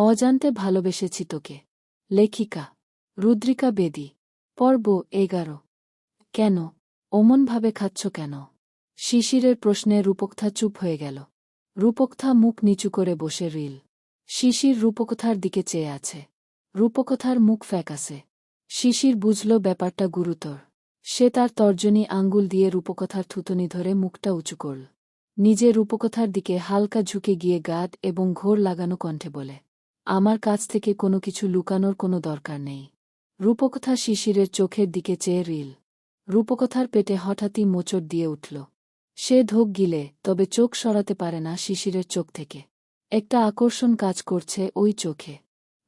অজান্তে ভালোবেসেছি তোকে। লেখিকা রুদ্রিকা বেদী। পর্ব 11। কেন অমনভাবে খাচ্ছ কেন? শিশিরের প্রশ্নে রূপকথা চুপ হয়ে গেল। রূপকথা মুখ নিচু করে বসে রিল। শিশির রূপকথার দিকে চেয়ে আছে। রূপকথার মুখ ফ্যাকাসে। শিশির বুঝল ব্যাপারটা গুরুতর। সে তার তর্জনী আঙ্গুল দিয়ে রূপকথার থুতনি ধরে মুখটা উঁচু করল। নিজে রূপকথার দিকে হালকা ঝুঁকে গিয়ে গাঢ় এবং ঘোর লাগানো কণ্ঠে বলে, আমার কাছ থেকে কোনো কিছু লুকানোর কোনো দরকার নেই। রূপকথা শিশিরের চোখের দিকে চেয়ে রিল। রূপকথার পেটে হঠাৎই মোচড় দিয়ে উঠল। সে ঢোক গিলে, তবে চোখ সরাতে পারে না শিশিরের চোখ থেকে। একটা আকর্ষণ কাজ করছে ওই চোখে।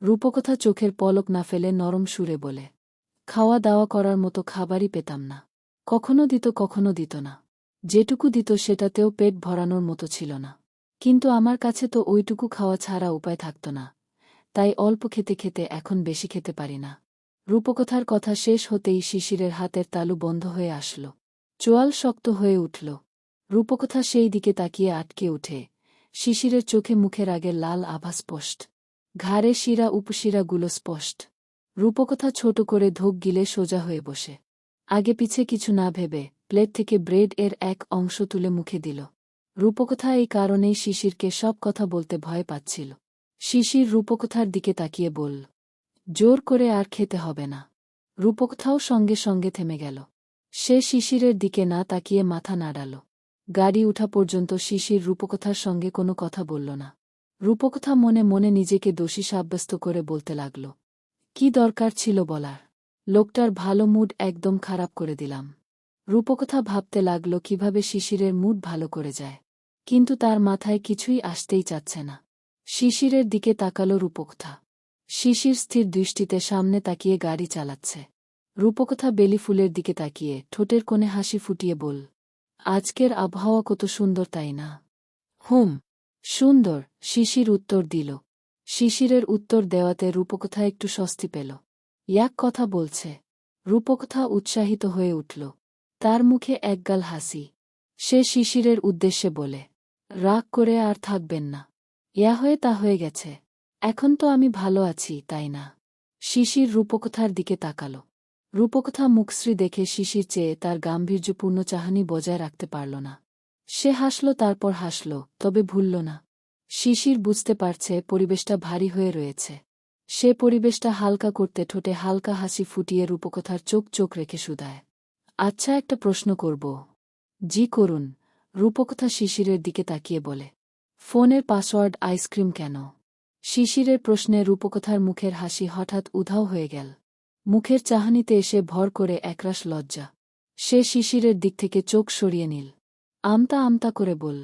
রূপকথা চোখের পলক না ফেলে নরম সুরে বলে, খাওয়া দাওয়া করার মতো খাবারই পেতাম না। কখনো দিত না। যেটুকু দিত সেটাতেও পেট ভরানোর মতো ছিল না। কিন্তু আমার কাছে তো ওইটুকু খাওয়া ছাড়া উপায় থাকত না। তাই অল্প খেতে খেতে এখন বেশি খেতে পারি না। রূপকথার কথা শেষ হতেই শিশিরের হাতের তালু বন্ধ হয়ে আসল। চোয়াল শক্ত হয়ে উঠল। রূপকথা সেই দিকে তাকিয়ে আটকে উঠে। শিশিরের চোখে মুখের আগের লাল আভা স্পষ্ট। ঘাড়ে শিরা উপশিরাগুলো স্পষ্ট। রূপকথা ছোট করে ঢোক গিলে সোজা হয়ে বসে। আগে পিছে কিছু না ভেবে প্লেট থেকে ব্রেড এর এক অংশ তুলে মুখে দিল। রূপকথা এই কারণেই শিশিরকে সব কথা বলতে ভয় পাচ্ছিল। শিশির রূপকথার দিকে তাকিয়ে বলল, জোর করে আর খেতে হবে না। রূপকথাও সঙ্গে সঙ্গে থেমে গেল। সে শিশিরের দিকে না তাকিয়ে মাথা নাড়াল। গাড়ি উঠা পর্যন্ত শিশির রূপকথার সঙ্গে কোনো কথা বলল না। রূপকথা মনে মনে নিজেকে দোষী সাব্যস্ত করে বলতে লাগল, কি দরকার ছিল বলার? লোকটার ভালো মুড একদম খারাপ করে দিলাম। রূপকথা ভাবতে লাগল কিভাবে শিশিরের মুড ভালো করে যায়। কিন্তু তার মাথায় কিছুই আসতেই চাচ্ছে না। শিশিরের দিকে তাকালো রূপকথা। শিশির স্থির দৃষ্টিতে সামনে তাকিয়ে গাড়ি চালাচ্ছে। রূপকথা বেলি ফুলের দিকে তাকিয়ে ঠোঁটের কোণে হাসি ফুটিয়ে বল, আজকের আবহাওয়া কত সুন্দর তাই না? হুম, সুন্দর, শিশির উত্তর দিল। শিশিরের উত্তর দেওয়াতে রূপকথা একটু স্বস্তি পেল। ইয়াক কথা বলছে। রূপকথা উৎসাহিত হয়ে উঠল। তার মুখে একগাল হাসি। সে শিশিরের উদ্দেশ্যে বলে, রাগ করে আর থাকবেন না। ইয়া হয়ে তা হয়ে গেছে। এখন তো আমি ভালো আছি, তাই না? শিশির রূপকথার দিকে তাকাল। রূপকথা মুখশ্রী দেখে শিশির চেয়ে তার গাম্ভীর্যপূর্ণ চাহনি বজায় রাখতে পারল না। সে হাসল, তারপর হাসল, তবে ভুলল না। শিশির বুঝতে পারছে পরিবেশটা ভারী হয়ে রয়েছে। সে পরিবেশটা হালকা করতে ঠোঁটে হালকা হাসি ফুটিয়ে রূপকথার চোখ রেখে শুধায়, আচ্ছা, একটা প্রশ্ন করব? জি করুন, রূপকথা শিশিরের দিকে তাকিয়ে বলে। ফোনের পাসওয়ার্ড আইসক্রিম কেন? শিশিরের প্রশ্নে রূপকথার মুখের হাসি হঠাৎ উধাও হয়ে গেল। মুখের চাহনিতে এসে ভর করে একরাশ লজ্জা। সে শিশিরের দিক থেকে চোখ সরিয়ে নিল। আমতা আমতা করে বল,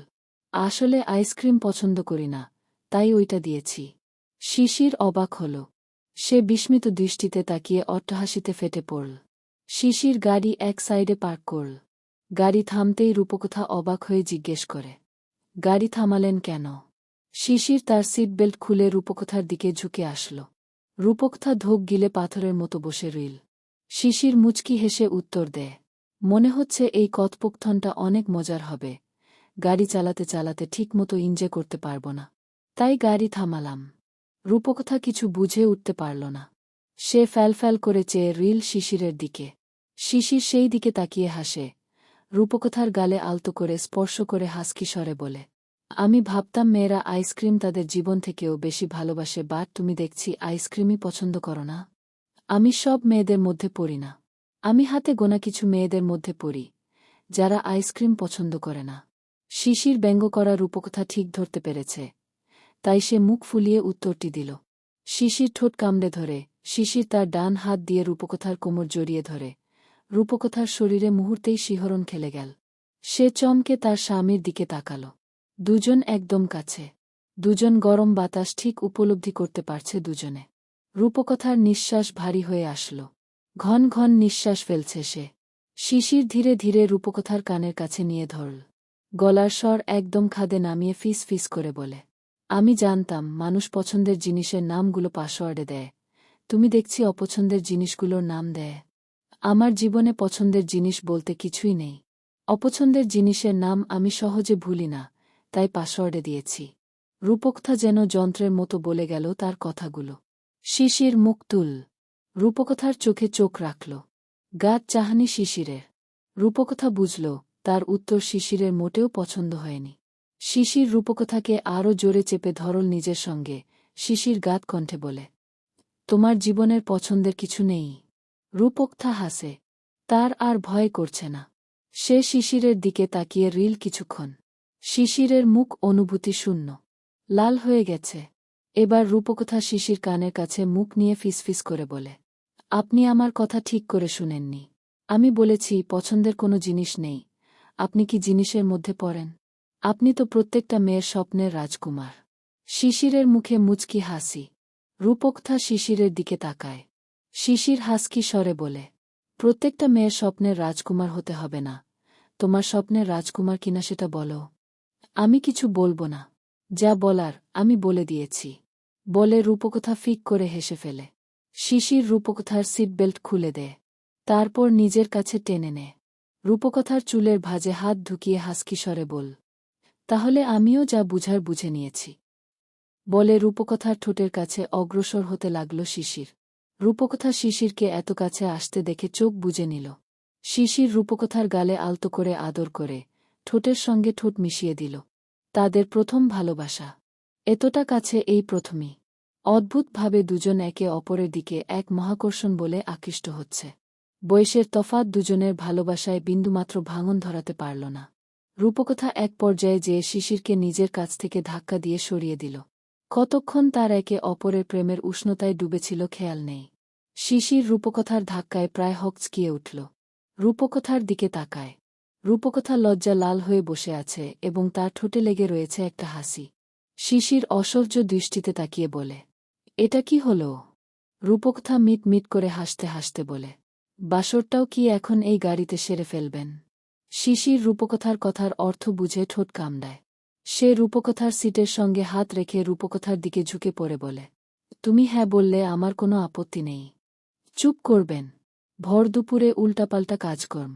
আসলে আইসক্রিম পছন্দ করি না, তাই ওইটা দিয়েছি। শিশির অবাক হল। সে বিস্মিত দৃষ্টিতে তাকিয়ে অট্টহাসিতে ফেটে পড়ল। শিশির গাড়ি এক সাইডে পার্ক করল। গাড়ি থামতেই রূপকথা অবাক হয়ে জিজ্ঞেস করে, গাড়ি থামালেন কেন? শিশির তার সিট বেল্ট খুলে রূপকথার দিকে ঝুঁকে আসল। রূপকথা ঢোক গিলে পাথরের মতো বসে রইল। শিশির মুচকি হেসে উত্তর দেয়, মনে হচ্ছে এই কথোপকথনটা অনেক মজার হবে। গাড়ি চালাতে চালাতে ঠিকমতো এনজয় করতে পারব না, তাই গাড়ি থামালাম। রূপকথা কিছু বুঝে উঠতে পারল না। সে ফ্যাল করে চেয়ে রইল শিশিরের দিকে। শিশির সেই দিকে তাকিয়ে হাসে। রূপকথার গালে আলতো করে স্পর্শ করে হাসকি স্বরে বলে, আমি ভাবতাম মেয়েরা আইসক্রিম তাদের জীবন থেকেও বেশি ভালোবাসে, বাট তুমি দেখছি আইসক্রিমই পছন্দ করো না। আমি সব মেয়েদের মধ্যে পড়ি না। আমি হাতে গোনা কিছু মেয়েদের মধ্যে পড়ি, যারা আইসক্রিম পছন্দ করে না। শিশির ব্যঙ্গ করা রূপকথা ঠিক ধরতে পেরেছে, তাই সে মুখ ফুলিয়ে উত্তরটি দিল। শিশির ঠোঁট কামড়ে ধরে। শিশির তার ডান হাত দিয়ে রূপকথার কোমর জড়িয়ে ধরে। রূপকথার শরীরে মুহূর্তেই শিহরণ খেলে গেল। সে চমকে তার স্বামীর দিকে তাকাল। দুজন একদম কাছে। দুজন গরম বাতাস ঠিক উপলব্ধি করতে পারছে দুজনে। রূপকথার নিঃশ্বাস ভারী হয়ে আসল। ঘন ঘন নিঃশ্বাস ফেলছে সে। শিশির ধীরে ধীরে রূপকথার কানের কাছে নিয়ে ধরল। গলার স্বর একদম খাদে নামিয়ে ফিস ফিস করে বলে, আমি জানতাম মানুষ পছন্দের জিনিসের নামগুলো পাসওয়ার্ডে দেয়, তুমি দেখছি অপছন্দের জিনিসগুলোর নাম দেয়। আমার জীবনে পছন্দের জিনিস বলতে কিছুই নেই। অপছন্দের জিনিসের নাম আমি সহজে ভুলি না, তাই পাসওয়ার্ডে দিয়েছি। রূপকথা যেন যন্ত্রের মতো বলে গেল তার কথাগুলো। শিশির মুখ তুল। রূপকথার চোখে চোখ রাখল। গাত চাহানি শিশিরের। রূপকথা বুঝল, তার উত্তর শিশিরের মোটেও পছন্দ হয়নি। শিশির রূপকথাকে আরও জোরে চেপে ধরল নিজের সঙ্গে। শিশির গাত কণ্ঠে বলে, তোমার জীবনের পছন্দের কিছু নেই। রূপকথা হাসে। তার আর ভয় করছে না। সে শিশিরের দিকে তাকিয়ে রিল কিছুক্ষণ। শিশিরের মুখ অনুভূতি শূন্য। লাল হয়ে গেছে। এবার রূপকথা শিশির কানের কাছে মুখ নিয়ে ফিসফিস করে বলে, আপনি আমার কথা ঠিক করে শুনেননি। আমি বলেছি পছন্দের কোনো জিনিস নেই। আপনি কি জিনিসের মধ্যে পড়েন? আপনি তো প্রত্যেকটা মেয়ের স্বপ্নের রাজকুমার। শিশিরের মুখে মুচকি হাসি। রূপকথা শিশিরের দিকে তাকায়। শিশির হাসকি স্বরে বলে, প্রত্যেকটা মেয়ের স্বপ্নের রাজকুমার হতে হবে না। তোমার স্বপ্নের রাজকুমার কিনা সেটা বলো। আমি কিছু বলবো না। যা বলার আমি বলে দিয়েছি। বলে রূপকথা ফিক করে হেসে ফেলে। শিশির রূপকথার সিট বেল্ট খুলে দেয়। তারপর নিজের কাছে টেনে নেয়। রূপকথার চুলের ভাঁজে হাত ঢুকিয়ে হাসকি স্বরে বল, তাহলে আমিও যা বুঝার বুঝে নিয়েছি। বলে রূপকথার ঠোঁটের কাছে অগ্রসর হতে লাগল শিশির। রূপকথা শিশিরকে এত কাছে আসতে দেখে চোখ বুজে নিল। শিশির রূপকথার গালে আলতো করে আদর করে ঠোঁটের সঙ্গে ঠোঁট মিশিয়ে দিল। তাদের প্রথম ভালোবাসা। এতটা কাছে এই প্রথমই। অদ্ভুতভাবে দুজন একে অপরের দিকে এক মহাকর্ষণ বলে আকৃষ্ট হচ্ছে। বয়সের তফাৎ দুজনের ভালোবাসায় বিন্দুমাত্র ভাঙন ধরাতে পারল না। রূপকথা এক পর্যায়ে যেয়ে শিশিরকে নিজের কাছ থেকে ধাক্কা দিয়ে সরিয়ে দিল। কতক্ষণ তার একে অপরের প্রেমের উষ্ণতায় ডুবেছিল খেয়াল নেই। শিশির রূপকথার ধাক্কায় প্রায় হকচকিয়ে উঠল। রূপকথার দিকে তাকায়। রূপকথা লজ্জা লাল হয়ে বসে আছে এবং তার ঠোঁটে লেগে রয়েছে একটা হাসি। শিশির অসহ্য দৃষ্টিতে তাকিয়ে বলে, এটা কি হলো? রূপকথা মিট মিট করে হাসতে হাসতে বলে, বাসরটাও কি এখন এই গাড়িতে সেরে ফেলবেন? শিশির রূপকথার কথার অর্থ বুঝে ঠোঁট কামড়ায়। সে রূপকথার সিটের সঙ্গে হাত রেখে রূপকথার দিকে ঝুঁকে পড়ে বলে, তুমি হ্যাঁ বললে আমার কোনো আপত্তি নেই। চুপ করবেন। ভর দুপুরে উল্টাপাল্টা কাজকর্ম।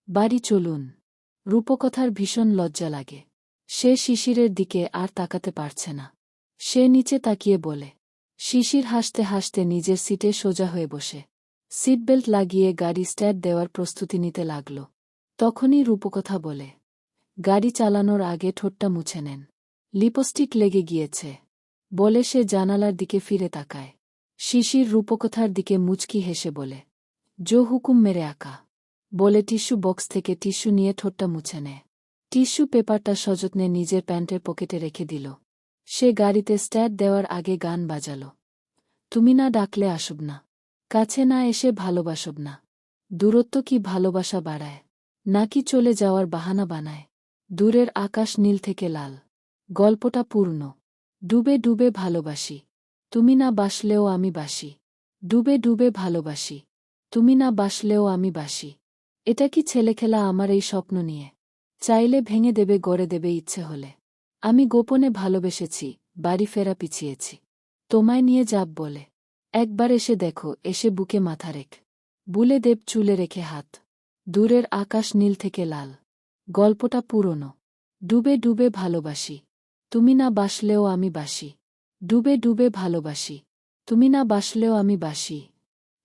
বাড়ি চলুন। রূপকথার ভীষণ লজ্জা লাগে। সে শিশিরের দিকে আর তাকাতে পারছে না। সে নিচে তাকিয়ে বলে। শিশির হাসতে হাসতে নিজের সিটে সোজা হয়ে বসে সিট বেল্ট লাগিয়ে গাড়ি স্টার্ট দেওয়ার প্রস্তুতি নিতে লাগল। তখনই রূপকথা বলে, গাড়ি চালানোর আগে ঠোঁটটা মুছে নেন। লিপস্টিক লেগে গিয়েছে। বলে সে জানালার দিকে ফিরে তাকায়। শিশির রূপকথার দিকে মুচকি হেসে বলে, জো হুকুম মেরে আকা। বলে টিস্যু বক্স থেকে টিস্যু নিয়ে ঠোঁটটা মুছে নেয়। টিস্যু পেপারটা সযত্নে নিজের প্যান্টের পকেটে রেখে দিল। সে গাড়িতে স্টার্ট দেওয়ার আগে গান বাজাল। তুমি না ডাকলে আসব না। কাছে না এসে ভালোবাসব না। দূরত্ব কি ভালোবাসা বাড়ায়, নাকি চলে যাওয়ার বাহানা বানায়? দূরের আকাশ নীল থেকে লাল। গল্পটা পূর্ণ। ডুবে ডুবে ভালোবাসি। তুমি না বাসলেও আমি বাসি। ডুবে ডুবে ভালোবাসি। তুমি না বাসলেও আমি বাসি। এটা কি ছেলেখেলা আমার এই স্বপ্ন নিয়ে? চাইলে ভেঙে দেবে গড়ে দেবে ইচ্ছে হলে। আমি গোপনে ভালোবেসেছি, বাড়ি ফেরা পিছিয়েছি। তোমায় নিয়ে যাব বলে। একবার এসে দেখো, এসে বুকে মাথা রেখ। বুলে দেব চুলে রেখে হাত। দূরের আকাশ নীল থেকে লাল। গল্পটা পুরনো। ডুবে ডুবে ভালোবাসি। তুমি না বাসলেও আমি বাসি। ডুবে ডুবে ভালোবাসি। তুমি না বাসলেও আমি বাসি।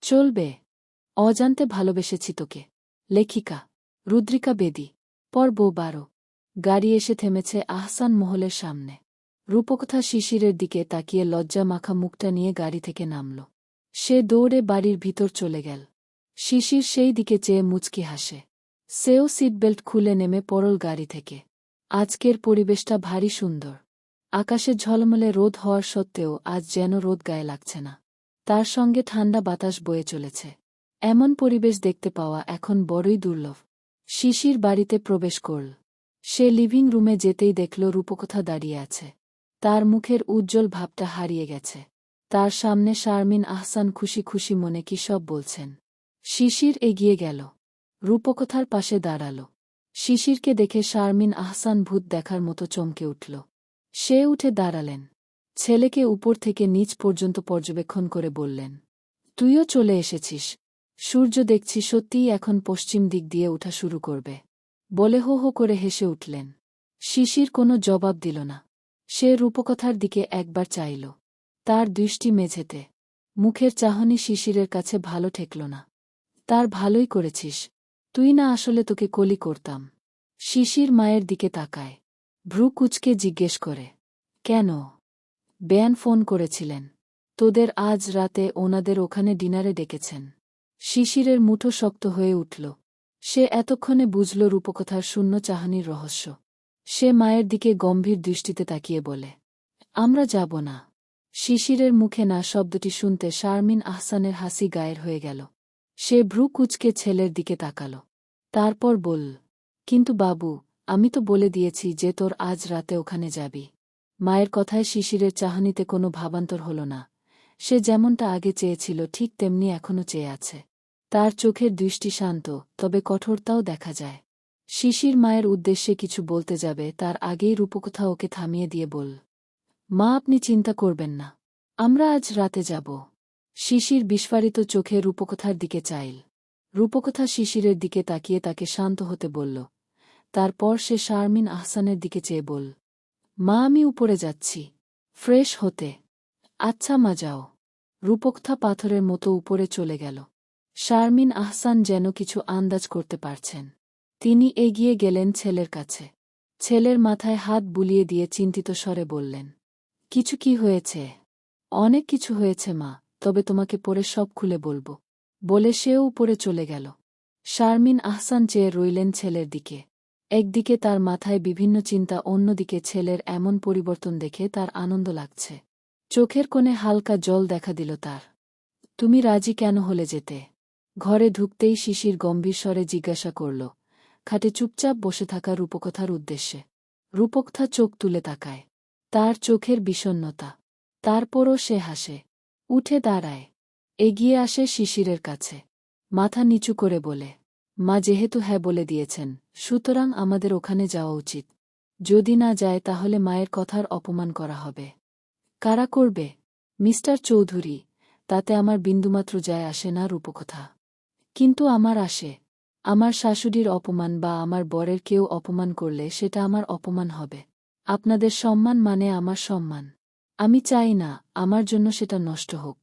চলবে। অজান্তে ভালোবেসেছি তোকে। লেখিকা রুদ্রিকা বেদী। পর্ব 12। গাড়ি এসে থেমেছে আহসান মহলের সামনে। রূপকথা শিশিরের দিকে তাকিয়ে লজ্জা মাখা মুখটা নিয়ে গাড়ি থেকে নামল। সে দৌড়ে বাড়ির ভিতর চলে গেল। শিশির সেই দিকে চেয়ে মুচকি হাসে। সেও সিটবেল্ট খুলে নেমে পড়ল গাড়ি থেকে। আজকের পরিবেশটা ভারী সুন্দর। আকাশে ঝলমলে রোদ হওয়ার সত্ত্বেও আজ যেন রোদ গায়ে লাগছে না। তার সঙ্গে ঠান্ডা বাতাস বয়ে চলেছে। এমন পরিবেশ দেখতে পাওয়া এখন বড়ই দুর্লভ। শিশির বাড়িতে প্রবেশ করল। সে লিভিং রুমে যেতেই দেখল রূপকথা দাঁড়িয়ে আছে। তার মুখের উজ্জ্বল ভাবটা হারিয়ে গেছে। তার সামনে শারমিন আহসান খুশি খুশি মনে কি সব বলছেন। শিশির এগিয়ে গেল। রূপকথার পাশে দাঁড়াল। শিশিরকে দেখে শারমিন আহসান ভূত দেখার মতো চমকে উঠল। সে উঠে দাঁড়ালেন। ছেলেকে উপর থেকে নিচ পর্যন্ত পর্যবেক্ষণ করে বললেন, তুইও চলে এসেছিস। সূর্য দেখছি সত্যিই এখন পশ্চিম দিক দিয়ে ওঠা শুরু করবে। বলে হো হো করে হেসে উঠলেন। শিশির কোনো জবাব দিল না। সে রূপকথার দিকে একবার চাইল। তার দৃষ্টি মেঝেতে। মুখের চাহনি শিশিরের কাছে ভালো ঠেকল না। তার ভালোই করেছিস। তুই না আসলে তোকে কলি করতাম। শিশির মায়ের দিকে তাকায়। ভ্রু কুঁচকে জিজ্ঞেস করে, কেন? বেয়ান ফোন করেছিলেন। তোদের আজ রাতে ওনাদের ওখানে ডিনারে ডেকেছেন। শিশিরের মুঠো শক্ত হয়ে উঠল। সে এতক্ষণে বুঝল রূপকথার শূন্য চাহনির রহস্য। সে মায়ের দিকে গম্ভীর দৃষ্টিতে তাকিয়ে বলে, আমরা যাব না। শিশিরের মুখে না শব্দটি শুনতে শারমিন আহসানের হাসি গায়ের হয়ে গেল। সে ভ্রু কুঁচকে ছেলের দিকে তাকাল। তারপর বলল, কিন্তু বাবু, আমি তো বলে দিয়েছি যে তোর আজ রাতে ওখানে যাবি। মায়ের কথায় শিশিরের চাহনিতে কোনো ভাবান্তর হল না। সে যেমনটা আগে চেয়েছিল ঠিক তেমনি এখনও চেয়ে আছে। তার চোখের দৃষ্টি শান্ত, তবে কঠোরতাও দেখা যায়। শিশির মায়ের উদ্দেশ্যে কিছু বলতে যাবে তার আগেই রূপকথা ওকে থামিয়ে দিয়ে বল, মা আপনি চিন্তা করবেন না। আমরা আজ রাতে যাব। শিশির বিস্ফারিত চোখে রূপকথার দিকে চাইল। রূপকথা শিশিরের দিকে তাকিয়ে তাকে শান্ত হতে বলল। তারপর সে শারমিন আহসানের দিকে চেয়ে বল, মা আমি উপরে যাচ্ছি। ফ্রেশ হতে। আচ্ছা মা যাও। রূপকথা পাথরের মতো উপরে চলে গেল। শারমিন আহসান যেন কিছু আন্দাজ করতে পারছেন। তিনি এগিয়ে গেলেন ছেলের কাছে। ছেলের মাথায় হাত বুলিয়ে দিয়ে চিন্তিত স্বরে বললেন, কিছু কি হয়েছে? অনেক কিছু হয়েছে মা, তবে তোমাকে পরে সব খুলে বলবো। বলে সেও উপরে চলে গেল। শারমিন আহসান চেয়ে রইলেন ছেলের দিকে। একদিকে তার মাথায় বিভিন্ন চিন্তা, অন্যদিকে ছেলের এমন পরিবর্তন দেখে তার আনন্দ লাগছে। চোখের কোণে হালকা জল দেখা দিল তার। তুমি রাজি কেন হলে যেতে? ঘরে ঢুকতেই শিশির গম্ভীর স্বরে জিজ্ঞাসা করল, খাটে চুপচাপ বসে থাকা রূপকথার উদ্দেশ্যে। রূপকথা চোখ তুলে তাকায়। তার চোখের বিষণ্ণতা। তারপরও সে হাসে। উঠে দাঁড়ায়। এগিয়ে আসে শিশিরের কাছে। মাথা নিচু করে বলে, মা যেহেতু হ্যাঁ বলে দিয়েছেন, সুতরাং আমাদের ওখানে যাওয়া উচিত। যদি না যায় তাহলে মায়ের কথার অপমান করা হবে। কারা করবে? মিস্টার চৌধুরী। তাতে আমার বিন্দুমাত্র যায় আসে না রূপকথা। কিন্তু আমার আসে। আমার শাশুড়ির অপমান বা আমার বরের কেউ অপমান করলে সেটা আমার অপমান হবে। আপনাদের সম্মান মানে আমার সম্মান। আমি চাই না আমার জন্য সেটা নষ্ট হোক।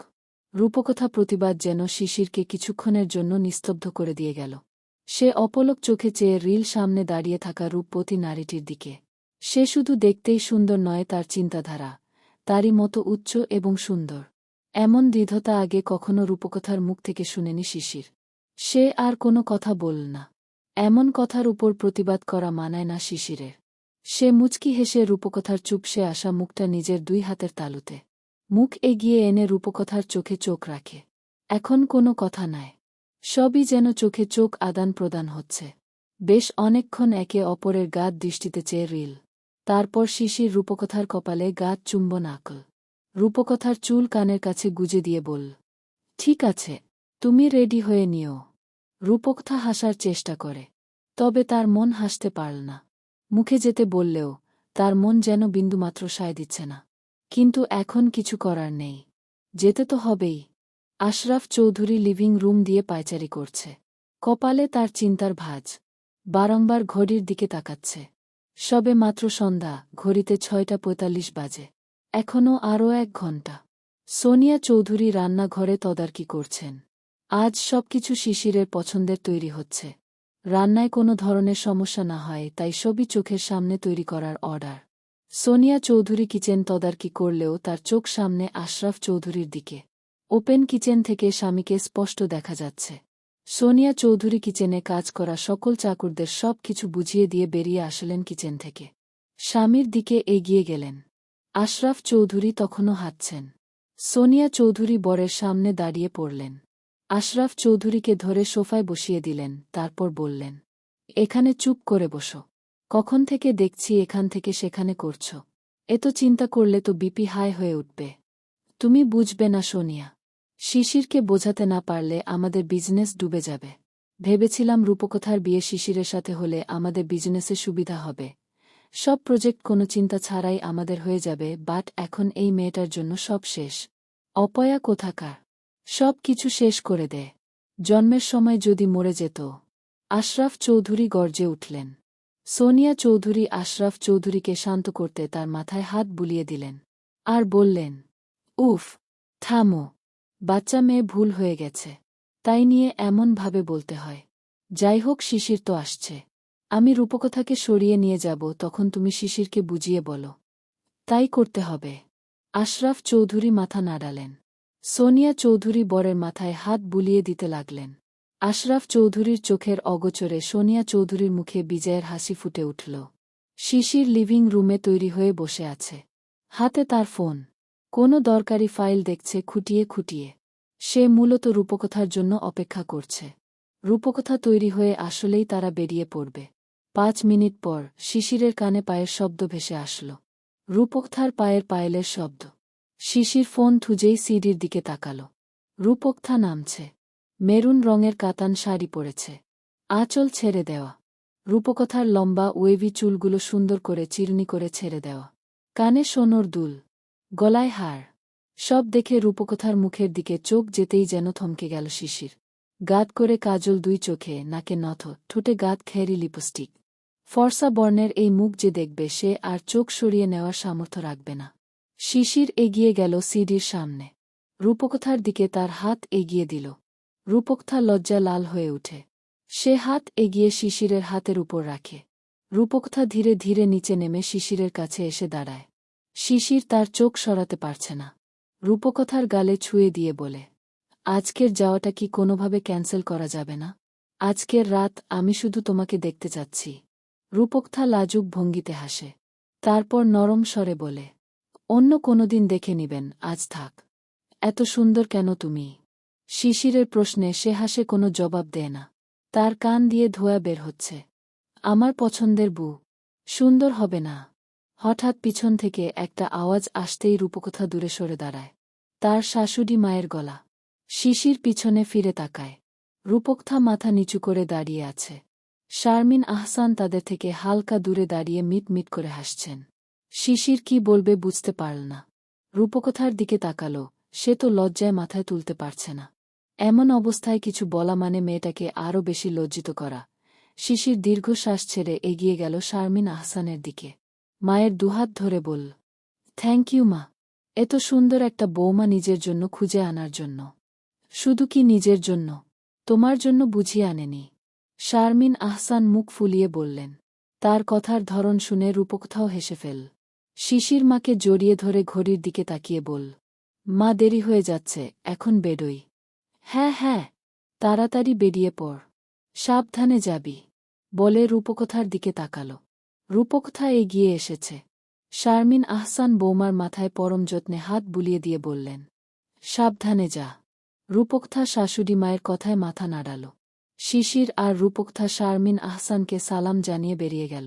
রূপকথা প্রতিবাদ যেন শিশিরকে কিছুক্ষণের জন্য নিস্তব্ধ করে দিয়ে গেল। সে অপলক চোখে চেয়ে রিল সামনে দাঁড়িয়ে থাকা রূপবতী নারীটির দিকে। সে শুধু দেখতেই সুন্দর নয়, তার চিন্তাধারা তারই মতো উচ্চ এবং সুন্দর। এমন দৃঢ়তা আগে কখনো রূপকথার মুখ থেকে শুনেনি শিশির। সে আর কোনো কথা বলল না। এমন কথার উপর প্রতিবাদ করা মানায় না শিশিরের। সে মুচকি হেসে রূপকথার চুপসে আসা মুখটা নিজের দুই হাতের তালুতে মুখ এগিয়ে এনে রূপকথার চোখে চোখ রাখে। এখন কোনো কথা নাই। সবই যেন চোখে চোখ আদান প্রদান হচ্ছে। বেশ অনেকক্ষণ একে অপরের গাঢ় দৃষ্টিতে চেয়ে রিল। তারপর শিশির রূপকথার কপালে গাঢ় চুম্বন আঁকল। রূপকথার চুল কানের কাছে গুজে দিয়ে বল, ঠিক আছে, তুমি রেডি হয়ে নিও। রূপকথা হাসার চেষ্টা করে। তবে তার মন হাসতে পারল না। মুখে যেতে বললেও তার মন যেন বিন্দুমাত্র সায় দিচ্ছে না। কিন্তু এখন কিছু করার নেই। যেতে তো হবেই। আশরাফ চৌধুরী লিভিং রুম দিয়ে পায়চারি করছে। কপালে তার চিন্তার ভাঁজ। বারংবার ঘড়ির দিকে তাকাচ্ছে। সবে মাত্র সন্ধ্যা, ঘড়িতে ৬টা ৪৫ বাজে। এখনও আরও ১ ঘণ্টা। সোনিয়া চৌধুরী রান্নাঘরে তদারকি করছেন। আজ সবকিছু শিশিরের পছন্দের তৈরি হচ্ছে। রান্নায় কোনো ধরনের সমস্যা না হয় তাই সবই চোখের সামনে তৈরি করার অর্ডার। সোনিয়া চৌধুরী কিচেন তদারকি করলেও তার চোখ সামনে আশরাফ চৌধুরীর দিকে। ওপেন কিচেন থেকে স্বামীকে স্পষ্ট দেখা যাচ্ছে। সোনিয়া চৌধুরী কিচেনে কাজ করা সকল চাকরদের সব কিছু বুঝিয়ে দিয়ে বেরিয়ে আসলেন কিচেন থেকে। স্বামীর দিকে এগিয়ে গেলেন। আশরাফ চৌধুরী তখনও হাঁটছেন। সোনিয়া চৌধুরী বরের সামনে দাঁড়িয়ে পড়লেন। আশরাফ চৌধুরীকে ধরে সোফায় বসিয়ে দিলেন, তারপর বললেন, এখানে চুপ করে বসো। কখন থেকে দেখছি এখান থেকে সেখানে করছ। এত চিন্তা করলে তো বিপি হাই হয়ে উঠবে। তুমি বুঝবে না সোনিয়া। শিশিরকে বোঝাতে না পারলে আমাদের বিজনেস ডুবে যাবে। ভেবেছিলাম রূপকথার বিয়ে শিশিরের সাথে হলে আমাদের বিজনেসে সুবিধা হবে। সব প্রজেক্ট কোনো চিন্তা ছাড়াই আমাদের হয়ে যাবে, বাট এখন এই মেয়েটার জন্য সব শেষ। অপয়া কোথাকার। সব কিছু শেষ করে দে। জন্মের সময় যদি মরে যেত। আশরাফ চৌধুরী গর্জে উঠলেন। সোনিয়া চৌধুরী আশরাফ চৌধুরীকে শান্ত করতে তার মাথায় হাত বুলিয়ে দিলেন আর বললেন, উফ, থামো, বাচ্চা মেয়ে ভুল হয়ে গেছে, তাই নিয়ে এমন ভাবে বলতে হয়। যাই হোক, শিশির তো আসছে, আমি রূপকথাকে সরিয়ে নিয়ে যাব, তখন তুমি শিশিরকে বুঝিয়ে বলো। তাই করতে হবে। আশরাফ চৌধুরী মাথা নাড়ালেন। সোনিয়া চৌধুরী বরের মাথায় হাত বুলিয়ে দিতে লাগলেন। আশরাফ চৌধুরীর চোখের অগোচরে সোনিয়া চৌধুরীর মুখে বিজয়ের হাসি ফুটে উঠল। শিশির লিভিং রুমে তৈরি হয়ে বসে আছে। হাতে তার ফোন। কোনো দরকারি ফাইল দেখছে খুঁটিয়ে খুঁটিয়ে। সে মূলত রূপকথার জন্য অপেক্ষা করছে। রূপকথা তৈরি হয়ে আসলেই তারা বেরিয়ে পড়বে। 5 মিনিট পর শিশিরের কানে পায়ের শব্দ ভেসে আসল। রূপকথার পায়ের পায়েলের শব্দ। শিশির ফোন থুজেই সিডির দিকে তাকাল। রূপকথা নামছে। মেরুন রঙের কাতান শাড়ি পরেছে। আঁচল ছেড়ে দেওয়া। রূপকথার লম্বা ওয়েভি চুলগুলো সুন্দর করে চিরুনি করে ছেড়ে দেওয়া। কানে সোনোর দুল, গলায় হার। সব দেখে রূপকথার মুখের দিকে চোখ যেতেই যেন থমকে গেল শিশির। গাঢ় করে কাজল 2 চোখে, নাকে নথ, ঠোঁটে গাঢ় খেরি লিপস্টিক। ফর্সা বর্ণের এই মুখ যে দেখবে সে আর চোখ সরিয়ে নেওয়ার সামর্থ্য রাখবে না। শিশির এগিয়ে গেল সিডির সামনে। রূপকথার দিকে তার হাত এগিয়ে দিল। রূপকথা লজ্জা লাল হয়ে উঠে। সে হাত এগিয়ে শিশিরের হাতের উপর রাখে। রূপকথা ধীরে ধীরে নিচে নেমে শিশিরের কাছে এসে দাঁড়ায়। শিশির তার চোখ সরাতে পারছে না। রূপকথার গালে ছুঁয়ে দিয়ে বলে, আজকের যাওয়াটা কি কোনোভাবে ক্যান্সেল করা যাবে না? আজকের রাত আমি শুধু তোমাকে দেখতে চাচ্ছি। রূপকথা লাজুক ভঙ্গিতে হাসে। তারপর নরম স্বরে বলে, অন্য কোনোদিন দেখে নিবেন, আজ থাক। এত সুন্দর কেন তুমি? শিশিরের প্রশ্নে সে হাসে, কোনো জবাব দেয় না। তার কান দিয়ে ধোঁয়া বের হচ্ছে। আমার পছন্দের বউ। সুন্দর হবে না? হঠাৎ পিছন থেকে একটা আওয়াজ আসতেই রূপকথা দূরে সরে দাঁড়ায়। তার শাশুড়ি মায়ের গলা। শিশির পিছনে ফিরে তাকায়। রূপকথা মাথা নিচু করে দাঁড়িয়ে আছে। শারমিন আহসান তাদের থেকে হালকা দূরে দাঁড়িয়ে মিট মিট করে হাসছেন। শিশির কি বলবে বুঝতে পারল না। রূপকথার দিকে তাকাল, সে তো লজ্জায় মাথায় তুলতে পারছে না। এমন অবস্থায় কিছু বলা মানে মেয়েটাকে আরও বেশি লজ্জিত করা। শিশির দীর্ঘশ্বাস ছেড়ে এগিয়ে গেল শারমিন আহসানের দিকে। মায়ের দুহাত ধরে বলল, থ্যাংক ইউ মা, এত সুন্দর একটা বৌমা নিজের জন্য খুঁজে আনার জন্য। শুধু কি নিজের জন্য? তোমার জন্য বুঝিয়ে আনেনি? শারমিন আহসান মুখ ফুলিয়ে বললেন। তার কথার ধরন শুনে রূপকথাও হেসে ফেল। শিশির মাকে জড়িয়ে ধরে ঘড়ির দিকে তাকিয়ে বল, মা দেরি হয়ে যাচ্ছে, এখন বেরোই। হ্যাঁ হ্যাঁ, তাড়াতাড়ি বেরিয়ে পড়, সাবধানে যাবি, বলে রূপকথার দিকে তাকাল। রূপকথা এগিয়ে এসেছে। শারমিন আহসান বৌমার মাথায় পরম যত্নে হাত বুলিয়ে দিয়ে বললেন, সাবধানে যা। রূপকথা শাশুড়ি মায়ের কথায় মাথা নাড়াল। শিশির আর রূপকথা শারমিন আহসানকে সালাম জানিয়ে বেরিয়ে গেল।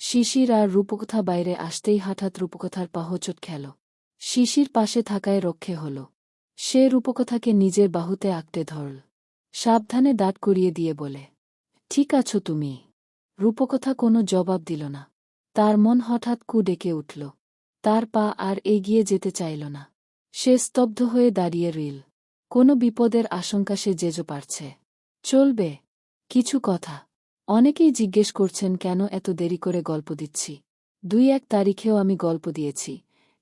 শিশির আর রূপকথা বাইরে আসতেই হঠাৎ রূপকথার পা হোঁচট খেল। শিশির পাশে থাকায় রক্ষে হল। সে রূপকথাকে নিজের বাহুতে আঁকড়ে ধরল। সাবধানে দাঁত করিয়ে দিয়ে বলে, ঠিক আছো তুমি? রূপকথা কোনো জবাব দিল না। তার মন হঠাৎ কু ডেকে উঠল। তার পা আর এগিয়ে যেতে চাইল না। সে স্তব্ধ হয়ে দাঁড়িয়ে রইল। কোনো বিপদের আশঙ্কা সে যেজো পারছে। চলবে কিছু কথা। অনেকেই জিজ্ঞেস করছেন কেন এত দেরি করে গল্প দিচ্ছি। 2-1 তারিখেও আমি গল্প দিয়েছি,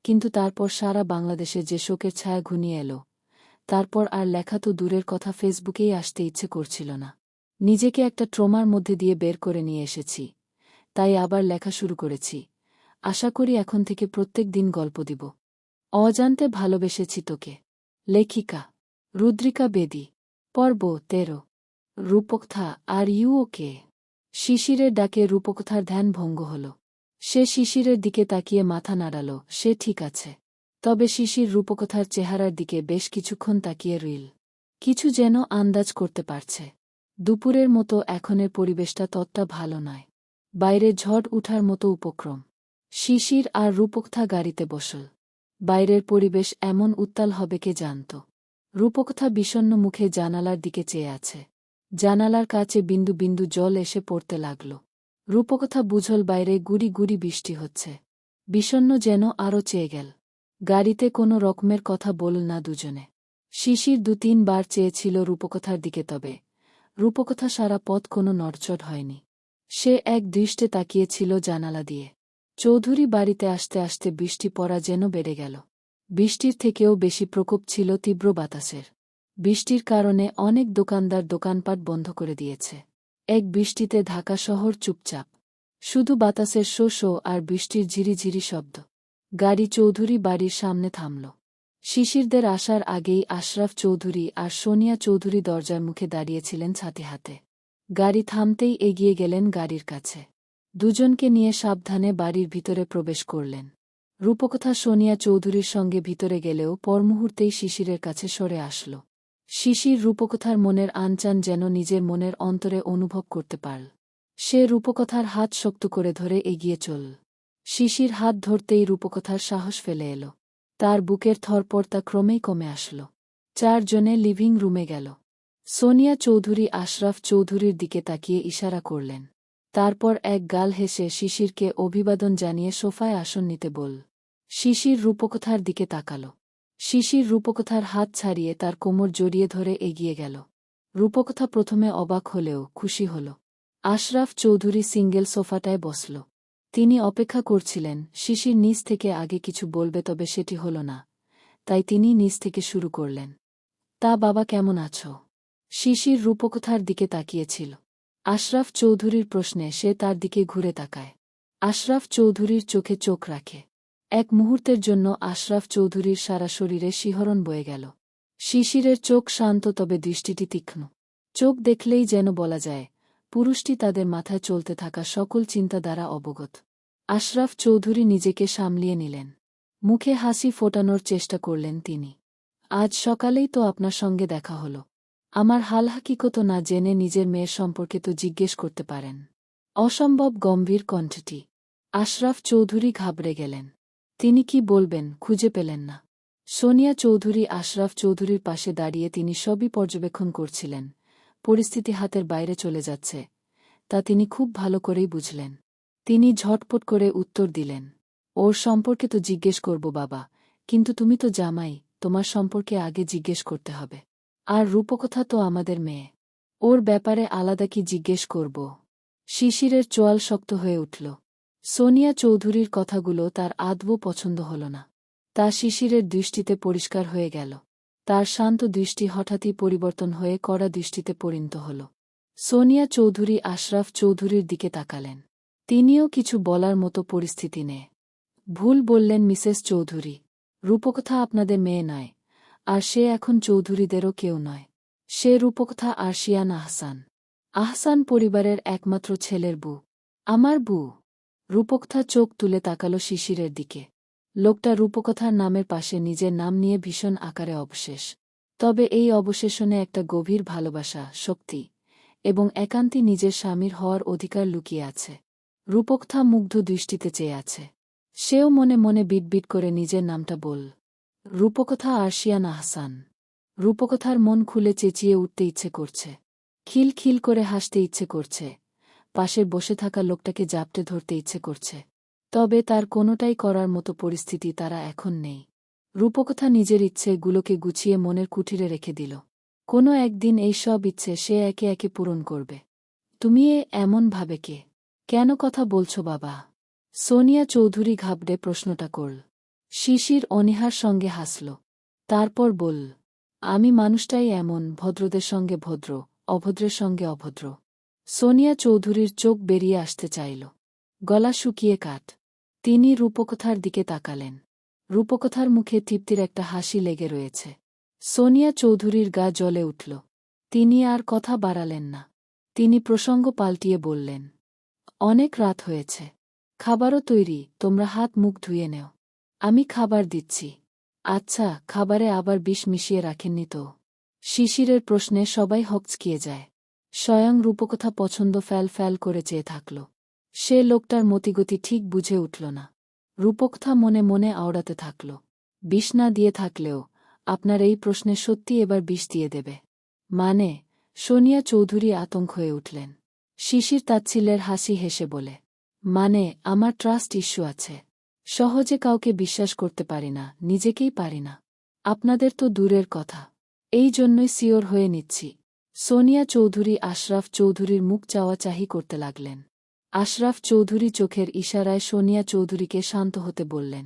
কিন্তু তারপর সারা বাংলাদেশে যে শোকের ছায়া ঘনিয়ে এলো, তারপর আর লেখা তো দূরের কথা, ফেসবুকেই আসতে ইচ্ছে করছিল না। নিজেকে একটা ট্রমার মধ্যে দিয়ে বের করে নিয়ে এসেছি, তাই আবার লেখা শুরু করেছি। আশা করি এখন থেকে প্রত্যেক দিন গল্প দিব। অজান্তে ভালোবেসেছি তোকে। লেখিকা রুদ্রিকা বেদী। পর্ব 13। রূপকথা, আর ইউ ওকে? শিশিরের ডাকে রূপকথার ধ্যান ভঙ্গ হল। সে শিশিরের দিকে তাকিয়ে মাথা নাড়াল, সে ঠিক আছে। তবে শিশির রূপকথার চেহারার দিকে বেশ কিছুক্ষণ তাকিয়ে রইল। কিছু যেন আন্দাজ করতে পারছে। দুপুরের মতো এখনের পরিবেশটা ততটা ভালো নয়। বাইরে ঝড় উঠার মতো উপক্রম। শিশির আর রূপকথা গাড়িতে বসল। বাইরের পরিবেশ এমন উত্তাল হবে কে জানত। রূপকথা বিষণ্ণ মুখে জানালার দিকে চেয়ে আছে। জানালার কাছে বিন্দু বিন্দু জল এসে পড়তে লাগল। রূপকথা বুঝল বাইরে গুড়ি গুড়ি বৃষ্টি হচ্ছে। বিষণ্ণ যেন আরও চেয়ে গেল। গাড়িতে কোনো রকমের কথা বলল না দুজনে। শিশির 2-3 বার চেয়েছিল রূপকথার দিকে, তবে রূপকথা সারা পথ কোনো নড়চড় হয়নি। সে এক দৃষ্টে তাকিয়েছিল জানালা দিয়ে। চৌধুরী বাড়িতে আসতে আসতে বৃষ্টি পড়া যেন বেড়ে গেল। বৃষ্টির থেকেও বেশি প্রকোপ ছিল তীব্র বাতাসের। বৃষ্টির কারণে অনেক দোকানদার দোকানপাট বন্ধ করে দিয়েছে। এক বৃষ্টিতে ঢাকা শহর চুপচাপ। শুধু বাতাসের শো শো আর বৃষ্টির ঝিরিঝিরি শব্দ। গাড়ি চৌধুরী বাড়ির সামনে থামল। শিশিরদের আসার আগেই আশরাফ চৌধুরী আর সোনিয়া চৌধুরী দরজার মুখে দাঁড়িয়েছিলেন ছাতি হাতে। গাড়ি থামতেই এগিয়ে গেলেন গাড়ির কাছে। দুজনকে নিয়ে সাবধানে বাড়ির ভিতরে প্রবেশ করলেন। রূপকথা সোনিয়া চৌধুরীর সঙ্গে ভিতরে গেলেও পরমুহূর্তেই শিশিরের কাছে সরে আসল। শিশির রূপকথার মনের আনচান যেন নিজের মনের অন্তরে অনুভব করতে পারল। সে রূপকথার হাত শক্ত করে ধরে এগিয়ে চলল। শিশির হাত ধরতেই রূপকথার সাহস ফেলে এল। তার বুকের থরপরতা ক্রমেই কমে আসল। চারজনে লিভিং রুমে গেল। সোনিয়া চৌধুরী আশরাফ চৌধুরীর দিকে তাকিয়ে ইশারা করলেন। তারপর এক গাল হেসে শিশিরকে অভিবাদন জানিয়ে সোফায় আসন নিতে বলল। শিশির রূপকথার দিকে তাকাল। শিশির রূপকথার হাত ছাড়িয়ে তার কোমর জড়িয়ে ধরে এগিয়ে গেল। রূপকথা প্রথমে অবাক হলেও খুশি হল। আশরাফ চৌধুরী সিঙ্গেল সোফাটায় বসল। তিনি অপেক্ষা করছিলেন শিশির নিজ থেকে আগে কিছু বলবে, তবে সেটি হল না। তাই তিনি নিজ থেকে শুরু করলেন। তা বাবা, কেমন আছো? শিশির রূপকথার দিকে তাকিয়েছিল। আশরাফ চৌধুরীর প্রশ্নে সে তার দিকে ঘুরে তাকায়। আশরাফ চৌধুরীর চোখে চোখ রাখে। এক মুহূর্তের জন্য আশরাফ চৌধুরীর সারা শরীরে শিহরণ বয়ে গেল। শিশিরের চোখ শান্ত, তবে দৃষ্টিটি তীক্ষ্ণ। চোখ দেখলেই যেন বলা যায় পুরুষটি তাদের মাথায় চলতে থাকা সকল চিন্তা দ্বারা অবগত। আশরাফ চৌধুরী নিজেকে সামলিয়ে নিলেন। মুখে হাসি ফোটানোর চেষ্টা করলেন তিনি। আজ সকালেই তো আপনার সঙ্গে দেখা হলো। আমার হাল হাকিকত না জেনে নিজের মেয়ের সম্পর্কে তো জিজ্ঞেস করতে পারেন। অসম্ভব গম্ভীর কণ্ঠটি। আশরাফ চৌধুরী ঘাবড়ে গেলেন। তিনি কি বলবেন খুঁজে পেলেন না। সোনিয়া চৌধুরী আশরাফ চৌধুরীর পাশে দাঁড়িয়ে তিনি সবই পর্যবেক্ষণ করছিলেন। পরিস্থিতি হাতের বাইরে চলে যাচ্ছে তা তিনি খুব ভালো করেই বুঝলেন। তিনি ঝটপট করে উত্তর দিলেন, ওর সম্পর্কে তো জিজ্ঞেস করব বাবা, কিন্তু তুমি তো জামাই, তোমার সম্পর্কে আগে জিজ্ঞেস করতে হবে। আর রূপকথা তো আমাদের মেয়ে, ওর ব্যাপারে আলাদা কি জিজ্ঞেস করব? শিশিরের চোয়াল শক্ত হয়ে উঠল। সোনিয়া চৌধুরীর কথাগুলো তার আদৌ পছন্দ হল না। তা শিশিরের দৃষ্টিতে পরিষ্কার হয়ে গেল। তার শান্ত দৃষ্টি হঠাৎই পরিবর্তন হয়ে কড়া দৃষ্টিতে পরিণত হল। সোনিয়া চৌধুরী আশরাফ চৌধুরীর দিকে তাকালেন। তিনিও কিছু বলার মতো পরিস্থিতি নেই। ভুল বললেন মিসেস চৌধুরী, রূপকথা আপনাদের মেয়ে নয়, আর সে এখন চৌধুরীদেরও কেউ নয়। সে রূপকথা আরশিয়ান আহসান। আহসান পরিবারের একমাত্র ছেলের বউ। আমার বউ? রূপকথা চোখ তুলে তাকালো শিশিরের দিকে। লোকটা রূপকথার নামের পাশে নিজের নাম নিয়ে ভীষণ আকারে অবশেষ। তবে এই অবশেষণে একটা গভীর ভালোবাসা, শক্তি এবং একান্তই নিজের স্বামীর হওয়ার অধিকার লুকিয়ে আছে। রূপকথা মুগ্ধ দৃষ্টিতে চেয়ে আছে। সেও মনে মনে বিটবিট করে নিজের নামটা বল, রূপকথা আরশিয়ান আহসান। রূপকথার মন খুলে চেঁচিয়ে উঠতে ইচ্ছে করছে, খিলখিল করে হাসতে ইচ্ছে করছে, পাশে বসে থাকা লোকটাকে জাপটে ধরতে ইচ্ছে করছে। তবে তার কোনোটাই করার মতো পরিস্থিতি তারা এখন নেই। রূপকথা নিজের ইচ্ছেগুলোকে গুছিয়ে মনের কুঠিরে রেখে দিল। কোনো একদিন এই সব ইচ্ছে সে একে একে পূরণ করবে। তুমি এমন ভাবে কেন কথা বলছো বাবা? সোনিয়া চৌধুরী ঘাবড়ে প্রশ্নটা করল। শিশির অনীহার সঙ্গে হাসল। তারপর বলল, আমি মানুষটাই এমন, ভদ্রদের সঙ্গে ভদ্র, অভদ্রের সঙ্গে অভদ্র। সোনিয়া চৌধুরীর চোখ বেরিয়ে আসতে চাইল। গলা শুকিয়ে কাঠ। তিনি রূপকথার দিকে তাকালেন। রূপকথার মুখে তৃপ্তির একটা হাসি লেগে রয়েছে। সোনিয়া চৌধুরীর গা জ্বলে উঠল। তিনি আর কথা বাড়ালেন না। তিনি প্রসঙ্গ পাল্টিয়ে বললেন, অনেক রাত হয়েছে, খাবারও তৈরি, তোমরা হাত মুখ ধুয়ে নেও। আমি খাবার দিচ্ছি। আচ্ছা, খাবারে আবার বিষ মিশিয়ে রাখেননি তো? শিশিরের প্রশ্নে সবাই হকচকিয়ে যায়। স্বয়ং রূপকথা পছন্দ ফ্যাল ফ্যাল করে চেয়ে থাকল। সে লোকটার মতিগতি ঠিক বুঝে উঠল না। রূপকথা মনে মনে আওড়াতে থাকল, বিষ না দিয়ে থাকলেও আপনার এই প্রশ্নে সত্যি এবার বিষ দিয়ে দেবে মানে? সোনিয়া চৌধুরী আতঙ্ক হয়ে উঠলেন। শিশির তাচ্ছিল্যের হাসি হেসে বলে, মানে আমার ট্রাস্ট ইস্যু আছে। সহজে কাউকে বিশ্বাস করতে পারি না, নিজেকেই পারি না। আপনাদের তো দূরের কথা, এই জন্যই সিওর হয়ে নিচ্ছি। সোনিয়া চৌধুরী আশরাফ চৌধুরীর মুখ চাওয়া চাহি করতে লাগলেন। আশরাফ চৌধুরী চোখের ইশারায় সোনিয়া চৌধুরীকে শান্ত হতে বললেন।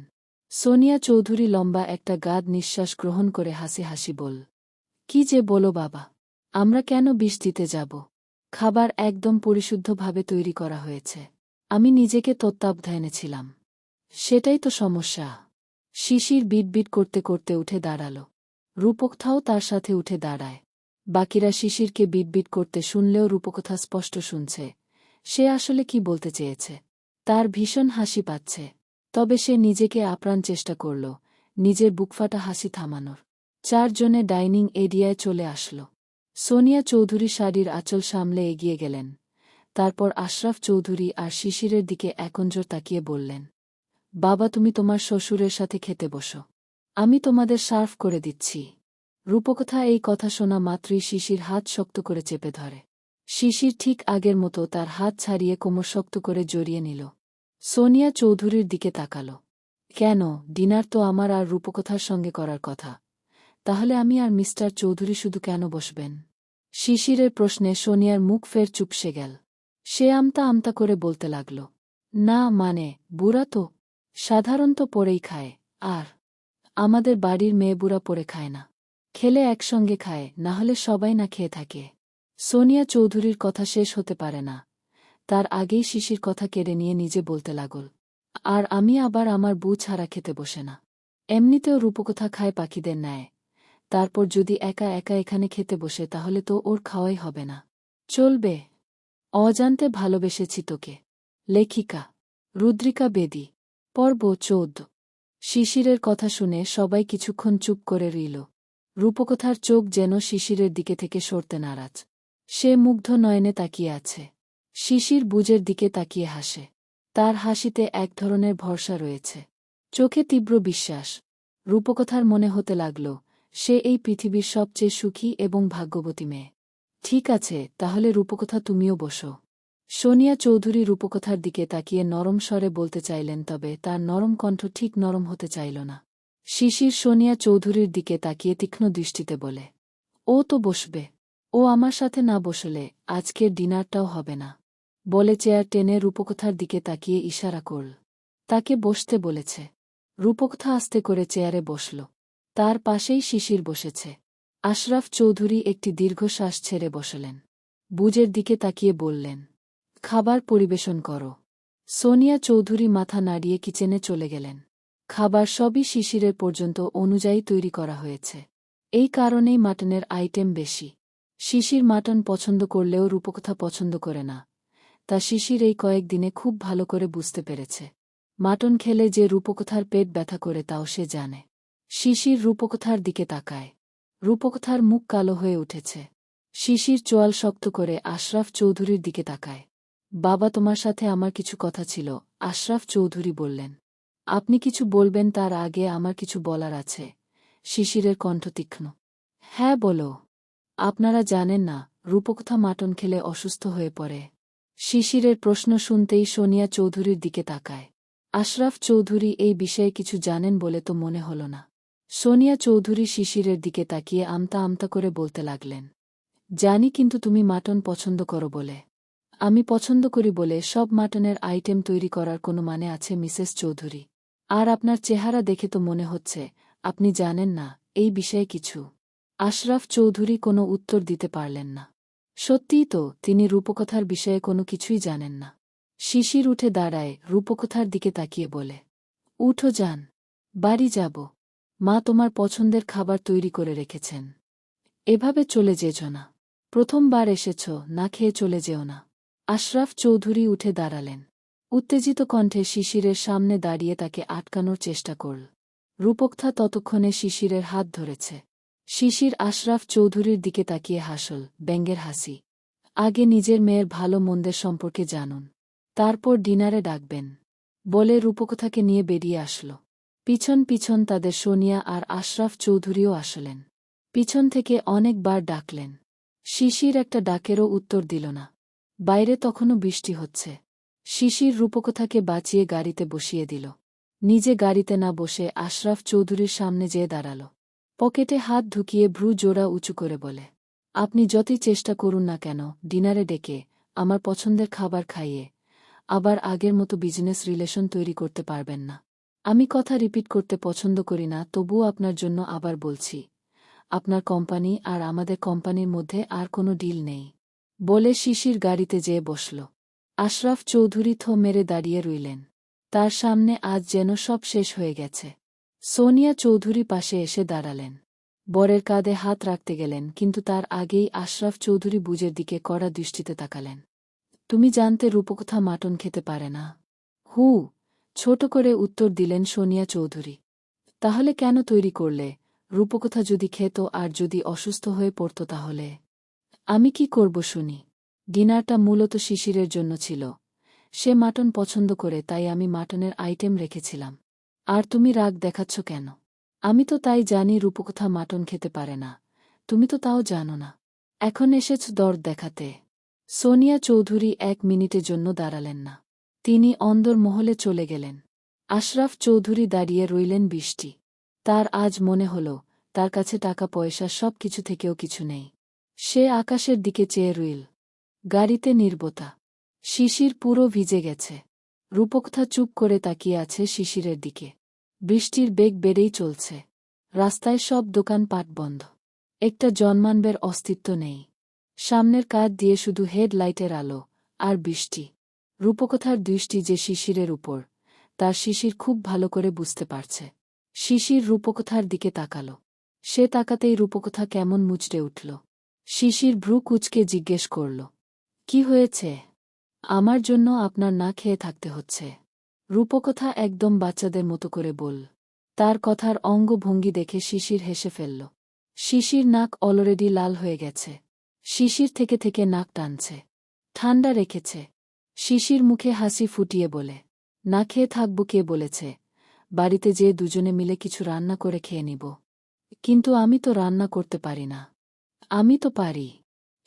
সোনিয়া চৌধুরী লম্বা একটা গাঢ় নিঃশ্বাস গ্রহণ করে হাসি হাসি বল, কি যে বলো বাবা, আমরা কেন বিষ দিতে যাব? খাবার একদম পরিশুদ্ধভাবে তৈরি করা হয়েছে। আমি নিজেকে তত্ত্বাবধানে ছিলাম। সেটাই তো সমস্যা। শিশির বিটবিট করতে করতে উঠে দাঁড়াল। রূপকথাও তার সাথে উঠে দাঁড়ায়। বাকিরা শিশিরকে বিটবিট করতে শুনলেও রূপকথা স্পষ্ট শুনছে। সে আসলে কি বলতে চেয়েছে। তার ভীষণ হাসি পাচ্ছে। তবে সে নিজেকে আপ্রাণ চেষ্টা করল নিজের বুকফাটা হাসি থামানোর। চারজনে ডাইনিং এরিয়ায় চলে আসল। সোনিয়া চৌধুরী শাড়ির আঁচল সামলে এগিয়ে গেলেন। তারপর আশরাফ চৌধুরী আর শিশিরের দিকে একনজর তাকিয়ে বললেন, বাবা তুমি তোমার শ্বশুরের সাথে খেতে বসো। আমি তোমাদের সার্ভ করে দিচ্ছি। রূপকথা এই কথা শোনা মাত্রই শিশির হাত শক্ত করে চেপে ধরে। শিশির ঠিক আগের মতো তার হাত ছাড়িয়ে কোমর শক্ত করে জড়িয়ে নিল। সোনিয়া চৌধুরীর দিকে তাকাল। কেন, ডিনার তো আমার আর রূপকথার সঙ্গে করার কথা। তাহলে আমি আর মিস্টার চৌধুরী শুধু কেন বসবেন? শিশিরের প্রশ্নে সোনিয়ার মুখ ফের চুপসে গেল। সে আমতা আমতা করে বলতে লাগল, না মানে, বুড়া তো সাধারণত পরেই খায়, আর আমাদের বাড়ির মেয়ে বুড়া পরে খায় না। খেলে একসঙ্গে খায়, না হলে সবাই না খেয়ে থাকে। সোনিয়া চৌধুরীর কথা শেষ হতে পারে না, তার আগেই শিশির কথা কেড়ে নিয়ে নিজে বলতে লাগল, আর আমি আবার আমার বউ ছাড়া খেতে বসে না। এমনিতেও রূপকথা খায় পাখিদের ন্যায়, তারপর যদি একা একা এখানে খেতে বসে তাহলে তো ওর খাওয়াই হবে না। চলবে? অজান্তে ভালোবেসেছি তোকে। লেখিকা রুদ্রিকা বেদী। পর্ব ১৪। শিশিরের কথা শুনে সবাই কিছুক্ষণ চুপ করে রইল। রূপকথার চোখ যেন শিশিরের দিকে থেকে সরতে নারাজ। সে মুগ্ধ নয়নে তাকিয়ে আছে। শিশির বুজের দিকে তাকিয়ে হাসে। তার হাসিতে এক ধরনের ভরসা রয়েছে, চোখে তীব্র বিশ্বাস। রূপকথার মনে হতে লাগল সে এই পৃথিবীর সবচেয়ে সুখী এবং ভাগ্যবতী মেয়ে। ঠিক আছে, তাহলে রূপকথা তুমিও বসো। সোনিয়া চৌধুরী রূপকথার দিকে তাকিয়ে নরম স্বরে বলতে চাইলেন, তবে তার নরম কণ্ঠ ঠিক নরম হতে চাইল না। শিশির সোনিয়া চৌধুরীর দিকে তাকিয়ে তীক্ষ্ণ দৃষ্টিতে বলে, ও তো বসবে। ও আমার সাথে না বসলে আজকের ডিনারটাও হবে না। বলে চেয়ার টেনে রূপকথার দিকে তাকিয়ে ইশারা করল। তাকে বসতে বলেছে। রূপকথা আস্তে করে চেয়ারে বসল। তার পাশেই শিশির বসেছে। আশরাফ চৌধুরী একটি দীর্ঘশ্বাস ছেড়ে বসলেন। বুজের দিকে তাকিয়ে বললেন, খাবার পরিবেশন করো। সোনিয়া চৌধুরী মাথা নাড়িয়ে কিচেনে চলে গেলেন। খাবার সবই শিশিরের পর্যন্ত অনুযায়ী তৈরি করা হয়েছে। এই কারণেই মাটনের আইটেম বেশি। শিশির মাটন পছন্দ করলেও রূপকথা পছন্দ করে না, তা শিশির এই কয়েকদিনে খুব ভালো করে বুঝতে পেরেছে। মাটন খেলে যে রূপকথার পেট ব্যথা করে তাও সে জানে। শিশির রূপকথার দিকে তাকায়। রূপকথার মুখ কালো হয়ে উঠেছে। শিশির চোয়াল শক্ত করে আশরাফ চৌধুরীর দিকে তাকায়। বাবা তোমার সাথে আমার কিছু কথা ছিল। আশরাফ চৌধুরী বললেন। আপনি কিছু বলবেন তার আগে আমার কিছু বলার আছে। শিশিরের কণ্ঠ তীক্ষ্ণ। হ্যাঁ বলো। আপনারা জানেন না, রূপকথা মাটন খেলে অসুস্থ হয়ে পড়ে। শিশিরের প্রশ্ন শুনতেই সোনিয়া চৌধুরীর দিকে তাকায়। আশরাফ চৌধুরী এই বিষয়ে কিছু জানেন বলে তো মনে হল না। সোনিয়া চৌধুরী শিশিরের দিকে তাকিয়ে আমতা আমতা করে বলতে লাগলেন, জানি, কিন্তু তুমি মাটন পছন্দ করো বলে। আমি পছন্দ করি বলে সব মাটনের আইটেম তৈরি করার কোনো মানে আছে মিসেস চৌধুরী? আর আপনার চেহারা দেখে তো মনে হচ্ছে আপনি জানেন না এই বিষয়ে কিছু। আশরাফ চৌধুরী কোনো উত্তর দিতে পারলেন না। সত্যিই তো, তিনি রূপকথার বিষয়ে কোনো কিছুই জানেন না। শিশির উঠে দাঁড়ায়, রূপকথার দিকে তাকিয়ে বলে, উঠো যান, বাড়ি যাব। মা তোমার পছন্দের খাবার তৈরি করে রেখেছেন। এভাবে চলে যেও না। প্রথমবার এসেছ, না খেয়ে চলে যেও না। আশরাফ চৌধুরী উঠে দাঁড়ালেন। উত্তেজিত কণ্ঠে শিশিরের সামনে দাঁড়িয়ে তাকে আটকানোর চেষ্টা করল। রূপকথা ততক্ষণে শিশিরের হাত ধরেছে। শিশির আশরাফ চৌধুরীর দিকে তাকিয়ে হাসল, ব্যঙ্গের হাসি। আগে নিজের মেয়ের ভালো মন্দের সম্পর্কে জানুন, তারপর ডিনারে ডাকবেন, বলে রূপকথাকে নিয়ে বেরিয়ে আসল। পিছন পিছন তাদের সোনিয়া আর আশরাফ চৌধুরীও আসলেন। পিছন থেকে অনেকবার ডাকলেন। শিশির একটা ডাকেরও উত্তর দিল না। বাইরে তখনও বৃষ্টি হচ্ছে। শিশির রূপকথাকে বাঁচিয়ে গাড়িতে বসিয়ে দিল। নিজে গাড়িতে না বসে আশরাফ চৌধুরীর সামনে যেয়ে দাঁড়াল। পকেটে হাত ঢুকিয়ে ভ্রু জোড়া উঁচু করে বলে, আপনি যতই চেষ্টা করুন না কেন ডিনারে ডেকে আমার পছন্দের খাবার খাইয়ে আবার আগের মতো বিজনেস রিলেশন তৈরি করতে পারবেন না। আমি কথা রিপিট করতে পছন্দ করি না, তবুও আপনার জন্য আবার বলছি, আপনার কোম্পানি আর আমাদের কোম্পানির মধ্যে আর কোনো ডিল নেই। বলে শিশির গাড়িতে যেয়ে বসল। আশরাফ চৌধুরী থো মেরে দাঁড়িয়ে রইলেন। তার সামনে আজ যেন সব শেষ হয়ে গেছে। সোনিয়া চৌধুরী পাশে এসে দাঁড়ালেন। বরের কাঁধে হাত রাখতে গেলেন, কিন্তু তার আগেই আশরাফ চৌধুরী বুজের দিকে কড়া দৃষ্টিতে তাকালেন। তুমি জানতে রূপকথা মাটন খেতে পারে না? হু, ছোট করে উত্তর দিলেন সোনিয়া চৌধুরী। তাহলে কেন তৈরি করলে? রূপকথা যদি খেত আর যদি অসুস্থ হয়ে পড়ত তাহলে? আমি কি করব শুনি? ডিনারটা মূলত শিশিরের জন্য ছিল। সে মাটন পছন্দ করে, তাই আমি মাটনের আইটেম রেখেছিলাম। আর তুমি রাগ দেখাচ্ছ কেন? আমি তো তাই জানি রূপকথা মাটন খেতে পারে না। তুমি তো তাও জানো না। এখন এসেছ দরদ দেখাতে। সোনিয়া চৌধুরী 1 মিনিটের জন্য দাঁড়ালেন না। তিনি অন্দরমহলে চলে গেলেন। আশরাফ চৌধুরী দাঁড়িয়ে রইলেন বৃষ্টি। তার আজ মনে হল, তার কাছে টাকা পয়সা সব কিছু থেকেও কিছু নেই। সে আকাশের দিকে চেয়ে রইল। গাড়িতে নীরবতা। শিশির পুরো ভিজে গেছে। রূপকথা চুপ করে তাকিয়ে আছে শিশিরের দিকে। বৃষ্টির বেগ বেড়েই চলছে। রাস্তায় সব দোকানপাট বন্ধ। একটা জনমানবের অস্তিত্ব নেই। সামনের কাঠ দিয়ে শুধু হেডলাইটের আলো আর বৃষ্টি। রূপকথার দৃষ্টি যে শিশিরের উপর, তার শিশির খুব ভালো করে বুঝতে পারছে। শিশির রূপকথার দিকে তাকাল। সে তাকাতেই রূপকথা কেমন মুচড়ে উঠল। শিশির ভ্রু কুঁচকে জিজ্ঞেস করল, কি হয়েছে? আমার জন্য আপনার না খেয়ে থাকতে হচ্ছে। রূপকথা একদম বাচ্চাদের মতো করে বল। তার কথার অঙ্গভঙ্গি দেখে শিশির হেসে ফেলল। শিশির নাক অলরেডি লাল হয়ে গেছে। শিশির থেকে থেকে নাক টানছে। ঠান্ডা রেখেছে। শিশির মুখে হাসি ফুটিয়ে বলে, না খেয়ে থাকব কে বলেছে? বাড়িতে যেয়ে দুজনে মিলে কিছু রান্না করে খেয়ে নিব। কিন্তু আমি তো রান্না করতে পারি না। আমি তো পারি।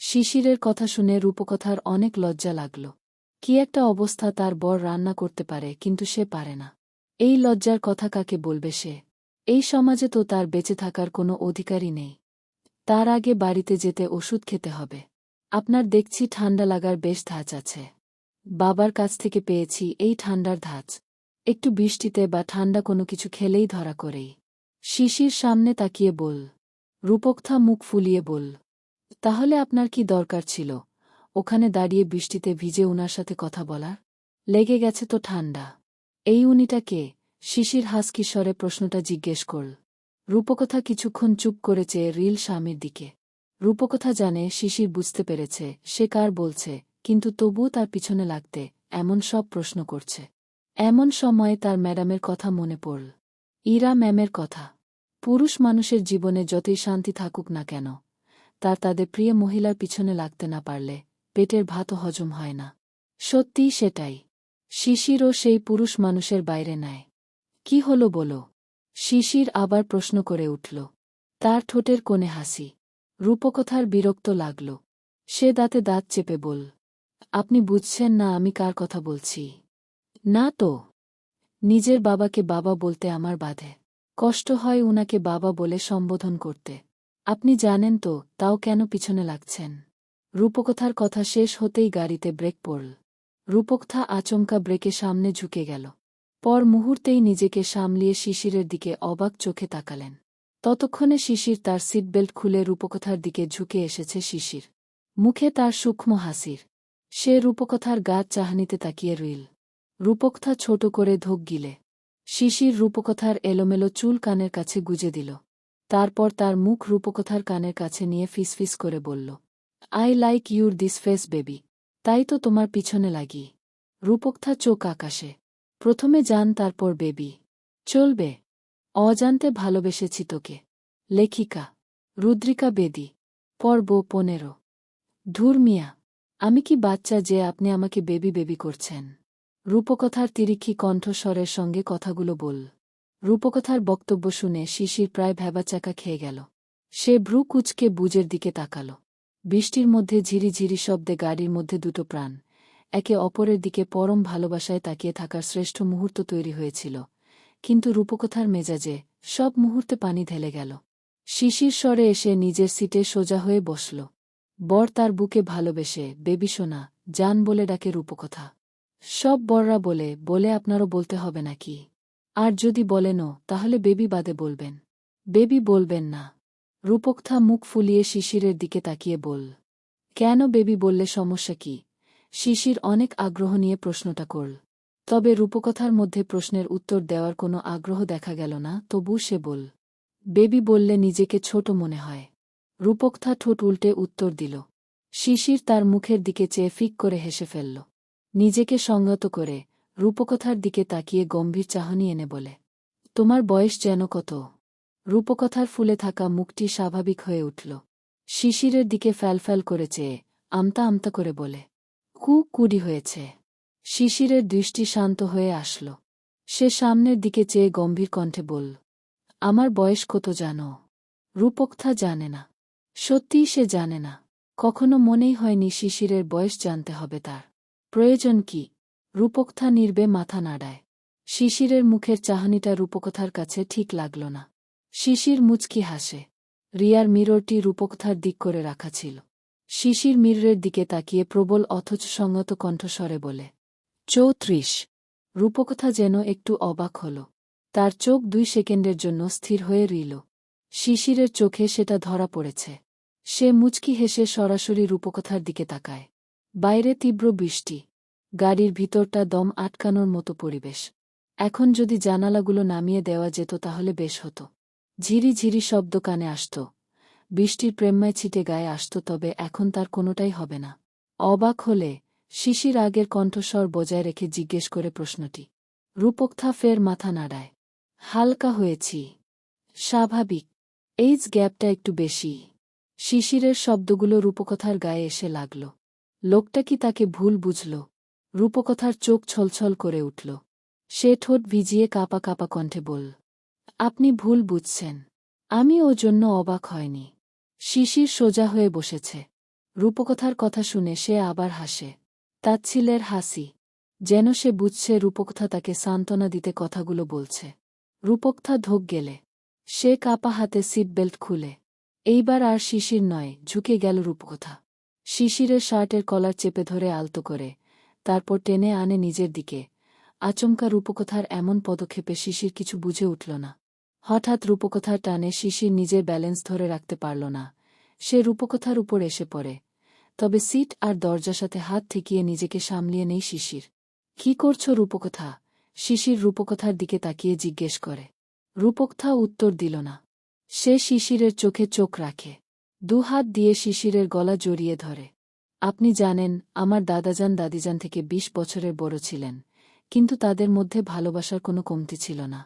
শিশিরের কথা শুনে রূপকথার অনেক লজ্জা লাগল। কি একটা অবস্থা, তার বর রান্না করতে পারে কিন্তু সে পারে না। এই লজ্জার কথা কাকে বলবে সে? এই সমাজে তো তার বেঁচে থাকার কোনো অধিকারই নেই। তার আগে বাড়িতে যেতে ওষুধ খেতে হবে। আপনার দেখছি ঠান্ডা লাগার বেশ ধাঁচ আছে। বাবার কাছ থেকে পেয়েছি এই ঠান্ডার ধাঁচ। একটু বৃষ্টিতে বা ঠান্ডা কোনো কিছু খেলেই ধরা করেই। শিশির সামনে তাকিয়ে বল। রূপকথা মুখ ফুলিয়ে বল, তাহলে আপনার কি দরকার ছিল ওখানে দাঁড়িয়ে বৃষ্টিতে ভিজে উনার সাথে কথা বলার? লেগে গেছে তো ঠান্ডা। এই উনিটা কে? শিশির হাসকি স্বরে প্রশ্নটা জিজ্ঞেস করল। রূপকথা কিছুক্ষণ চুপ করে চেয়ে রিল স্বামীর দিকে। রূপকথা জানে শিশির বুঝতে পেরেছে সে কার বলছে, কিন্তু তবুও তার পিছনে লাগতে এমন সব প্রশ্ন করছে। এমন সময় তার ম্যাডামের কথা মনে পড়ল। ইরা ম্যামের কথা। পুরুষ মানুষের জীবনে যতই শান্তি থাকুক না কেন, তাদের প্রিয় মহিলার পিছনে লাগতে না পারলে পেটের ভাতও হজম হয় না। সত্যিই সেটাই। শিশিরও সেই পুরুষ মানুষের বাইরে নেয়। কি হলো বলো? শিশির আবার প্রশ্ন করে উঠল। তার ঠোঁটের কোণে হাসি। রূপকথার বিরক্ত লাগল। সে দাঁতে দাঁত চেপে বল, আপনি বুঝছেন না আমি কার কথা বলছি? না তো। নিজের বাবাকে বাবা বলতে আমার বাধে। কষ্ট হয় উনাকে বাবা বলে সম্বোধন করতে। আপনি জানেন তো তাও কেন পিছনে লাগছেন? রূপকথার কথা শেষ হতেই গাড়িতে ব্রেক পড়ল। রূপকথা আচমকা ব্রেকে সামনে ঝুঁকে গেল। পর মুহূর্তেই নিজেকে সামলিয়ে শিশিরের দিকে অবাক চোখে তাকালেন। ততক্ষণে শিশির তার সিটবেল্ট খুলে রূপকথার দিকে ঝুঁকে এসেছে। শিশির মুখে তার সূক্ষ্ম হাসির। সে রূপকথার গাছ চাহনিতে তাকিয়ে রইল। রূপকথা ছোট করে ধোক গিলে। শিশির রূপকথার এলোমেলো চুল কানের কাছে গুজে দিল। তারপর তার মুখ রূপকথার কানের কাছে নিয়ে ফিসফিস করে বলল, I like your this face baby. তাই তো তোমার পিছনে লাগি। রূপকথা চোখ আকাশে। প্রথমে জান তারপর বেবি। চলবে? অজান্তে ভালোবেসেছি তোকে। লেখিকা রুদ্রিকা বেদী। পর্ব 15। ধুর মিয়া, আমি কি বাচ্চা যে আপনি আমাকে বেবি বেবি করছেন? রূপকথার তিরিক্ষি কণ্ঠস্বরের সঙ্গে কথাগুলো বল। রূপকথার বক্তব্য শুনে শিশির প্রায় ভ্যাবাচাকা খেয়ে গেল। সে ভ্রু কুঁচকে বুজের দিকে তাকাল। বৃষ্টির মধ্যে ঝিরিঝিরি শব্দে গাড়ির মধ্যে দুটো প্রাণ একে অপরের দিকে পরম ভালোবাসায় তাকিয়ে থাকার শ্রেষ্ঠ মুহূর্ত তৈরি হয়েছিল। কিন্তু রূপকথার মেজাজে সব মুহূর্তে পানি ঢেলে গেল। শিশির স্বরে এসে নিজের সিটে সোজা হয়ে বসল। বর তার বুকে ভালোবেসে বেবি সোনা জান বলে ডাকে রূপকথা। সব বড়রা বলে বলে আপনারও বলতে হবে নাকি? আর যদি বলেনও তাহলে বেবি বাদে বলবেন। বেবি বলবেন না। রূপকথা মুখ ফুলিয়ে শিশিরের দিকে তাকিয়ে বল। কেন বেবি বললে সমস্যা কি? শিশির অনেক আগ্রহ নিয়ে প্রশ্নটা করল। তবে রূপকথার মধ্যে প্রশ্নের উত্তর দেওয়ার কোনো আগ্রহ দেখা গেল না, তবু সে বল। বেবি বললে নিজেকে ছোট মনে হয়। রূপকথা ঠোঁট উল্টে উত্তর দিল। শিশির তার মুখের দিকে চেয়ে ফিক করে হেসে ফেলল। নিজেকে সংযত করে রূপকথার দিকে তাকিয়ে গম্ভীর চাহনি এনে বলে, তোমার বয়স যেন কত? রূপকথার ফুলে থাকা মুখটি স্বাভাবিক হয়ে উঠল। শিশিরের দিকে ফ্যালফ্যাল করে চেয়ে আমতা আমতা করে বলে, কুড়ি হয়েছে। শিশিরের দৃষ্টি শান্ত হয়ে আসল। সে সামনের দিকে চেয়ে গম্ভীর কণ্ঠে বলল, আমার বয়স কত জানো? রূপকথা জানে না। সত্যিই সে জানে না। কখনো মনেই হয়নি শিশিরের বয়স জানতে হবে তার। প্রয়োজন কি? রূপকথা নির্বে মাথা নাড়ায়। শিশিরের মুখের চাহনিটা রূপকথার কাছে ঠিক লাগল না। শিশির মুচকি হাসে। রিয়ার মিররটি রূপকথার দিক করে রাখা ছিল। শিশির মিররের দিকে তাকিয়ে প্রবল অথচ সংযত কণ্ঠস্বরে বলে, 34। রূপকথা যেন একটু অবাক হল। তার চোখ 2 সেকেন্ডের জন্য স্থির হয়ে রইল। শিশিরের চোখে সেটা ধরা পড়েছে। সে মুচকি হেসে সরাসরি রূপকথার দিকে তাকায়। বাইরে তীব্র বৃষ্টি। গাড়ির ভিতরটা দম আটকানোর মতো পরিবেশ। এখন যদি জানালাগুলো নামিয়ে দেওয়া যেত তাহলে বেশ হতো। ঝিরি ঝিরি শব্দ কানে আসত। বৃষ্টির প্রেমময় ছিটে গায়ে আসত, তবে এখন তার কোনোটাই হবে না। অবাক হলে শিশির আগের কণ্ঠস্বর বজায় রেখে জিজ্ঞেস করে প্রশ্নটি। রূপকথা ফের মাথা নাড়ায়। হালকা হয়েছি। স্বাভাবিক। এইজ গ্যাপটা একটু বেশি। শিশিরের শব্দগুলো রূপকথার গায়ে এসে লাগল। লোকটা কি তাকে ভুল বুঝল? রূপকথার চোখ ছলছল করে উঠল। সে ঠোঁট ভিজিয়ে কাঁপা কাঁপা কণ্ঠে বলল, আপনি ভুল বুঝছেন। আমি ও জন্য অবাক হয়নি। শিশির সোজা হয়ে বসেছে। রূপকথার কথা শুনে সে আবার হাসে। তাচ্ছিলের হাসি। যেন সে বুঝছে রূপকথা তাকে সান্ত্বনা দিতে কথাগুলো বলছে। রূপকথা ধোক গেলে সে কাপা হাতে সিট বেল্ট খুলে। এইবার আর শিশির নয়, ঝুঁকে গেল রূপকথা। শিশিরের শার্টের কলার চেপে ধরে আলতো করে, তারপর টেনে আনে নিজের দিকে। আচমকা রূপকথার এমন পদক্ষেপে শিশির কিছু বুঝে উঠল না। হঠাৎ রূপকথার টানে শিশির নিজের ব্যালেন্স ধরে রাখতে পারল না। সে রূপকথার উপর এসে পড়ে। তবে সিট আর দরজার সাথে হাত ঠেকিয়ে নিজেকে সামলিয়ে নেই শিশির। কি করছ রূপকথা? শিশির রূপকথার দিকে তাকিয়ে জিজ্ঞেস করে। রূপকথা উত্তর দিল না। সে শিশিরের চোখে চোখ রাখে। 2 হাত দিয়ে শিশিরের গলা জড়িয়ে ধরে। আপনি জানেন, আমার দাদাজান দাদিজান থেকে 20 বছরের বড় ছিলেন, কিন্তু তাদের মধ্যে ভালোবাসার কোনো কমতি ছিল না।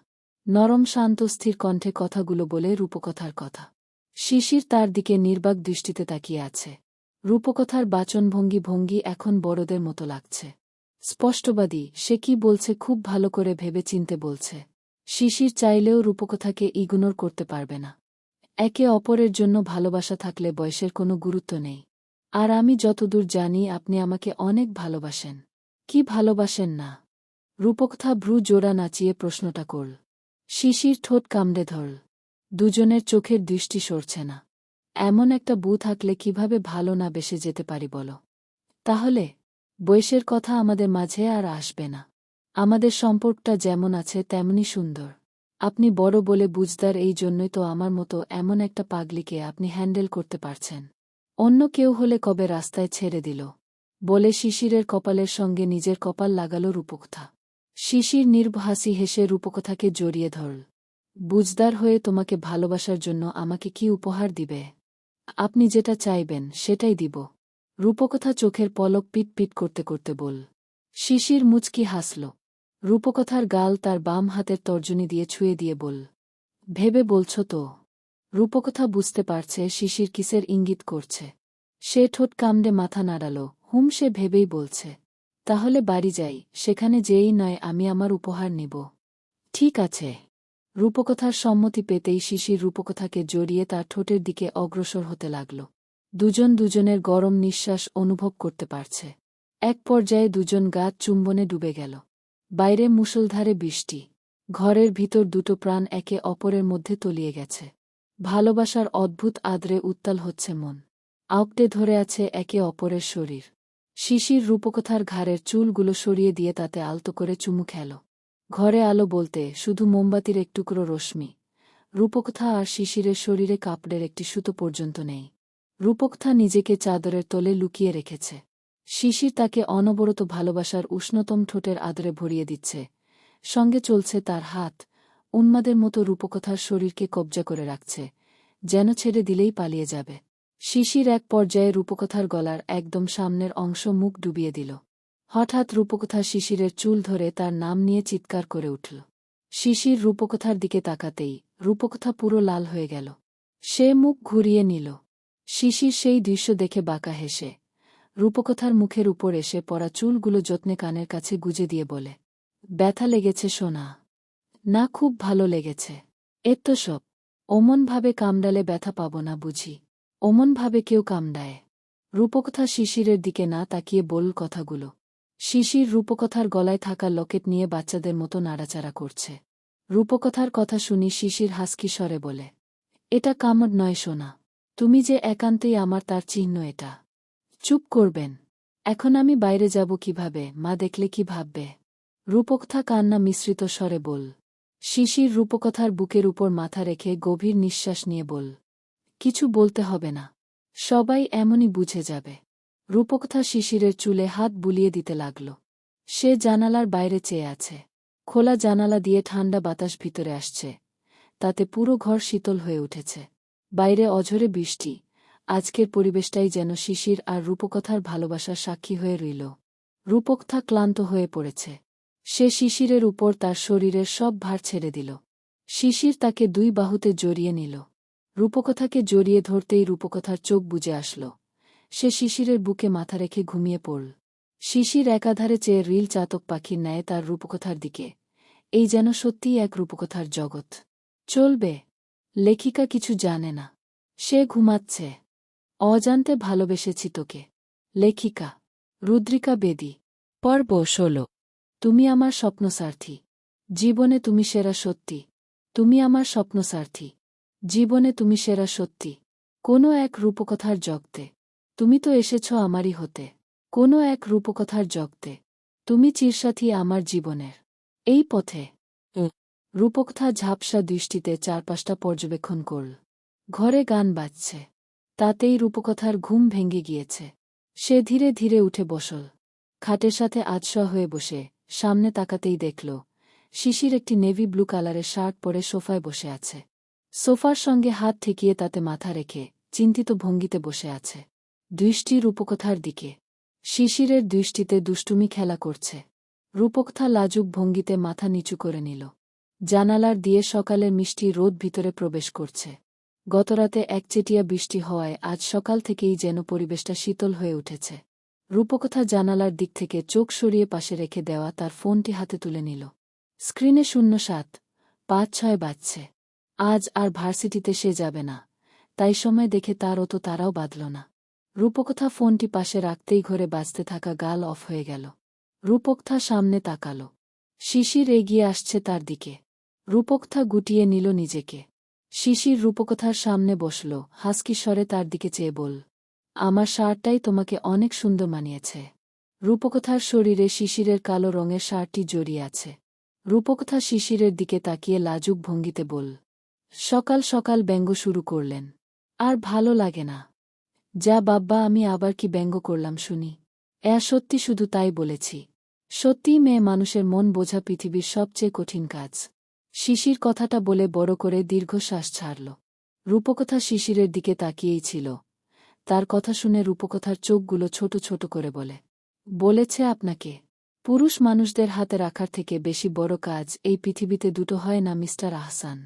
নরম শান্ত স্থির কণ্ঠে কথাগুলো বলে রূপকথার কথা। শিশির তার দিকে নির্বাক দৃষ্টিতে তাকিয়ে আছে। রূপকথার বাচনভঙ্গি এখন বড়দের মতো লাগছে। স্পষ্টবাদী, সে কি বলছে খুব ভালো করে ভেবে চিনতে বলছে। শিশির চাইলেও রূপকথাকে ইগনোর করতে পারবে না। একে অপরের জন্য ভালোবাসা থাকলে বয়সের কোনো গুরুত্ব নেই। আর আমি যতদূর জানি আপনি আমাকে অনেক ভালোবাসেন। কি ভালোবাসেন না? রূপকথা ভ্রু জোড়া নাচিয়ে প্রশ্নটা করল। শিশির ঠোঁট কামড়ে ধরল। দুজনের চোখের দৃষ্টি সরছে না। এমন একটা বউ থাকলে কিভাবে ভালো না বেসে যেতে পারি বলো? তাহলে বয়সের কথা আমাদের মাঝে আর আসবে না। আমাদের সম্পর্কটা যেমন আছে তেমনই সুন্দর। আপনি বড় বলে বুঝদার, এই জন্যই তো আমার মতো এমন একটা পাগলিকে আপনি হ্যান্ডেল করতে পারছেন। অন্য কেউ হলে কবে রাস্তায় ছেড়ে দিল। বলে শিশিরের কপালের সঙ্গে নিজের কপাল লাগাল রূপকথা। শিশির নির্ভহাসি হেসে রূপকথাকে জড়িয়ে ধরল। বুঝদার হয়ে তোমাকে ভালোবাসার জন্য আমাকে কি উপহার দিবে? আপনি যেটা চাইবেন সেটাই দিব। রূপকথা চোখের পলক পিট পিট করতে করতে বল। শিশির মুচকি হাসল। রূপকথার গাল তার বাম হাতের তর্জনী দিয়ে ছুঁয়ে দিয়ে বল, ভেবে বলছ তো? রূপকথা বুঝতে পারছে শিশির কিসের ইঙ্গিত করছে। সে ঠোঁট কামড়ে মাথা নাড়াল। সে ভেবেই বলছে, তাহলে বাড়ি যাই, সেখানে যেই নয় আমি আমার উপহার নিব। ঠিক আছে। রূপকথার সম্মতি পেতেই শিশির রূপকথাকে জড়িয়ে তার ঠোঁটের দিকে অগ্রসর হতে লাগল। দুজন দুজনের গরম নিঃশ্বাস অনুভব করতে পারছে। এক পর্যায়ে দুজন গা চুম্বনে ডুবে গেল। বাইরে মুষলধারে বৃষ্টি। ঘরের ভিতর দুটো প্রাণ একে অপরের মধ্যে তলিয়ে গেছে। ভালোবাসার অদ্ভুত আদরে উত্তাল হচ্ছে মন। আঁকড়ে ধরে আছে একে অপরের শরীর। শিশির রূপকথার ঘাড়ের চুলগুলো সরিয়ে দিয়ে তাতে আলতো করে চুমু খেল। ঘরে আলো বলতে শুধু মোমবাতির এক টুকরো রশ্মি। রূপকথা আর শিশিরের শরীরে কাপড়ের একটি সুতো পর্যন্ত নেই। রূপকথা নিজেকে চাদরের তলে লুকিয়ে রেখেছে। শিশির তাকে অনবরত ভালোবাসার উষ্ণতম ঠোঁটের আদরে ভরিয়ে দিচ্ছে। সঙ্গে চলছে তার হাত, উন্মাদের মতো রূপকথার শরীরকে কব্জা করে রাখছে, যেন ছেড়ে দিলেই পালিয়ে যাবে। শিশির এক পর্যায়ে রূপকথার গলার একদম সামনের অংশ মুখ ডুবিয়ে দিল। হঠাৎ রূপকথা শিশিরের চুল ধরে তার নাম নিয়ে চিৎকার করে উঠল। শিশির রূপকথার দিকে তাকাতেই রূপকথা পুরো লাল হয়ে গেল। সে মুখ ঘুরিয়ে নিল। শিশির সেই দৃশ্য দেখে বাঁকা হেসে রূপকথার মুখের উপর এসে পড়া চুলগুলো যত্নে কানের কাছে গুজে দিয়ে বলে, ব্যথা লেগেছে সোনা? না, খুব ভালো লেগেছে। এর তো সব। অমনভাবে কামড়ালে ব্যথা পাব না বুঝি? অমনভাবে কেউ কামড়ায়? রূপকথা শিশিরের দিকে না তাকিয়ে বলল কথাগুলো। শিশির রূপকথার গলায় থাকা লকেট নিয়ে বাচ্চাদের মতো নাড়াচাড়া করছে। রূপকথার কথা শুনি শিশির হাসকি স্বরে বলে, এটা কামড় নয় সোনা, তুমি যে একান্তেই আমার তার চিহ্ন এটা। চুপ করবেন। এখন আমি বাইরে যাব কিভাবে? মা দেখলে কি ভাববে? রূপকথা কান্না মিশ্রিত স্বরে বল। শিশির রূপকথার বুকের উপর মাথা রেখে গভীর নিঃশ্বাস নিয়ে বল, কিছু বলতে হবে না, সবাই এমনই বুঝে যাবে। রূপকথা শিশিরের চুলে হাত বুলিয়ে দিতে লাগল। সে জানালার বাইরে চেয়ে আছে। খোলা জানালা দিয়ে ঠান্ডা বাতাস ভিতরে আসছে, তাতে পুরো ঘর শীতল হয়ে উঠেছে। বাইরে অঝরে বৃষ্টি। আজকের পরিবেশটাই যেন শিশির আর রূপকথার ভালোবাসার সাক্ষী হয়ে রইল। রূপকথা ক্লান্ত হয়ে পড়েছে। সে শিশিরের উপর তার শরীরের সব ভার ছেড়ে দিল। শিশির তাকে দুই বাহুতে জড়িয়ে নিল। রূপকথাকে জড়িয়ে ধরতেই রূপকথার চোখ বুজে আসল। সে শিশিরের বুকে মাথা রেখে ঘুমিয়ে পড়ল। শিশির একাধারে চেয়ে রিল চাতক পাখির ন্যায় তার রূপকথার দিকে। এই যেন সত্যিই এক রূপকথার জগৎ। চলবে। লেখিকা কিছু জানে না। সে ঘুমাচ্ছে। অজান্তে ভালোবেসেছি তোকে। লেখিকা রুদ্রিকা বেদী। পর্ব ১৬। তুমি আমার স্বপ্নসারথী। জীবনে তুমি সেরা সত্যি। তুমি আমার স্বপ্নসারথী। জীবনে তুমি সেরা সত্যি। কোনো এক রূপকথার জগতে তুমি তো এসেছ আমারই হতে। কোনো এক রূপকথার জগতে তুমি চিরসাথী আমার জীবনের। এই পথে রূপকথা ঝাপসা দৃষ্টিতে চারপাশটা পর্যবেক্ষণ করল। ঘরে গান বাজছে। তাতেই রূপকথার ঘুম ভেঙে গিয়েছে। সে ধীরে ধীরে উঠে বসল। খাটের সাথে আধশোয়া হয়ে বসে সামনে তাকাতেই দেখল শিশির একটি নেভি ব্লু কালারের শার্ট পরে সোফায় বসে আছে। সোফার সঙ্গে হাত ঠেকিয়ে তাতে মাথা রেখে চিন্তিত ভঙ্গিতে বসে আছে। দৃষ্টি রূপকথার দিকে। শিশিরের দৃষ্টিতে দুষ্টুমি খেলা করছে। রূপকথা লাজুক ভঙ্গিতে মাথা নিচু করে নিল। জানালার দিয়ে সকালের মিষ্টি রোদ ভিতরে প্রবেশ করছে। গতরাতে একচেটিয়া বৃষ্টি হওয়ায় আজ সকাল থেকেই যেন পরিবেশটা শীতল হয়ে উঠেছে। রূপকথা জানালার দিক থেকে চোখ সরিয়ে পাশে রেখে দেওয়া তার ফোনটি হাতে তুলে নিল। স্ক্রিনে 07:05 বাজছে। আজ আর ভার্সিটিতে সে যাবে না, তাই সময় দেখে তার অত তারাও বাঁধল না। রূপকথা ফোনটি পাশে রাখতেই ঘরে বাজতে থাকা গাল অফ হয়ে গেল। রূপকথা সামনে তাকাল। শিশির এগিয়ে আসছে তার দিকে। রূপকথা গুটিয়ে নিল নিজেকে। শিশির রূপকথার সামনে বসল, হাসকি স্বরে তার দিকে চেয়ে বল, আমার শার্টটাই তোমাকে অনেক সুন্দর মানিয়েছে। রূপকথার শরীরে শিশিরের কালো রঙের শার্টটি জড়িয়ে আছে। রূপকথা শিশিরের দিকে তাকিয়ে লাজুক ভঙ্গিতে বল, সকাল সকাল ব্যঙ্গ শুরু করলেন? আর ভালো লাগে না। যা বাব্বা, আমি আবার কি ব্যঙ্গ করলাম শুনি? সত্যি, শুধু তাই বলেছি। সত্যিই মেয়ে মানুষের মন বোঝা পৃথিবীর সবচেয়ে কঠিন কাজ। শিশির কথাটা বলে বড় করে দীর্ঘশ্বাস ছাড়ল। রূপকথা শিশিরের দিকে তাকিয়েই ছিল। তার কথা শুনে রূপকথার চোখগুলো ছোট ছোট করে বলেছে আপনাকে পুরুষ মানুষদের হাতে রাখার থেকে বেশি বড় কাজ এই পৃথিবীতে দুটো হয় না মিস্টার আহসান।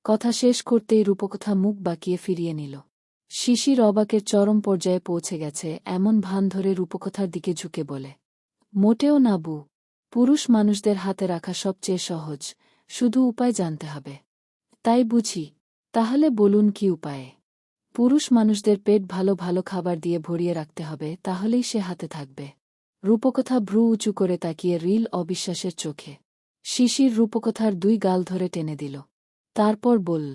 কথা শেষ করতেই রূপকথা মুখ বাঁকিয়ে ফিরিয়ে নিল। শিশির অবাকের চরম পর্যায়ে পৌঁছে গেছে এমন ভান ধরে রূপকথার দিকে ঝুঁকে বলে, মোটেও না বু, পুরুষ মানুষদের হাতে রাখা সবচেয়ে সহজ, শুধু উপায় জানতে হবে। তাই বুঝি? তাহলে বলুন কি উপায়ে? পুরুষ মানুষদের পেট ভালো ভালো খাবার দিয়ে ভরিয়ে রাখতে হবে, তাহলেই সে হাতে থাকবে। রূপকথা ভ্রু উঁচু করে তাকিয়ে রিল অবিশ্বাসের চোখে। শিশির রূপকথার দুই গাল ধরে টেনে দিল। তারপর বলল,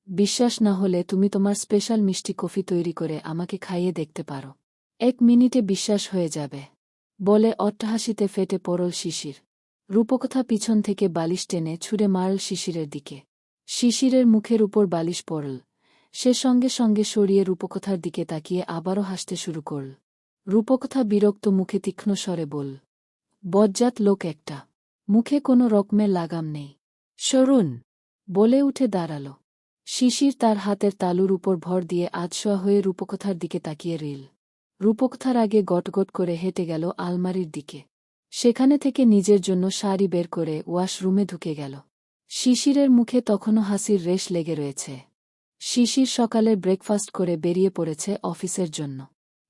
বিশ্বাস না হলে তুমি তোমার স্পেশাল মিষ্টি কফি তৈরি করে আমাকে খাইয়ে দেখতে পারো। 1 মিনিটে বিশ্বাস হয়ে যাবে। বলে অট্টহাসিতে ফেটে পড়ল শিশির। রূপকথা পিছন থেকে বালিশ টেনে ছুঁড়ে মারল শিশিরের দিকে। শিশিরের মুখের উপর বালিশ পড়ল। সে সঙ্গে সঙ্গে সরিয়ে রূপকথার দিকে তাকিয়ে আবারও হাসতে শুরু করল। রূপকথা বিরক্ত মুখে তীক্ষ্ণ স্বরে বল, বজ্জাত লোক একটা, মুখে কোনো রকমের লাগাম নেই, সরুন, বলে উঠে দাঁড়াল। শিশির তার হাতের তালুর উপর ভর দিয়ে আধশোয়া হয়ে রূপকথার দিকে তাকিয়ে রইল। রূপকথার আগে গটগট করে হেঁটে গেল আলমারির দিকে। সেখানে থেকে নিজের জন্য শাড়ি বের করে ওয়াশরুমে ঢুকে গেল। শিশিরের মুখে তখনও হাসির রেশ লেগে রয়েছে। শিশির সকালের ব্রেকফাস্ট করে বেরিয়ে পড়েছে অফিসের জন্য।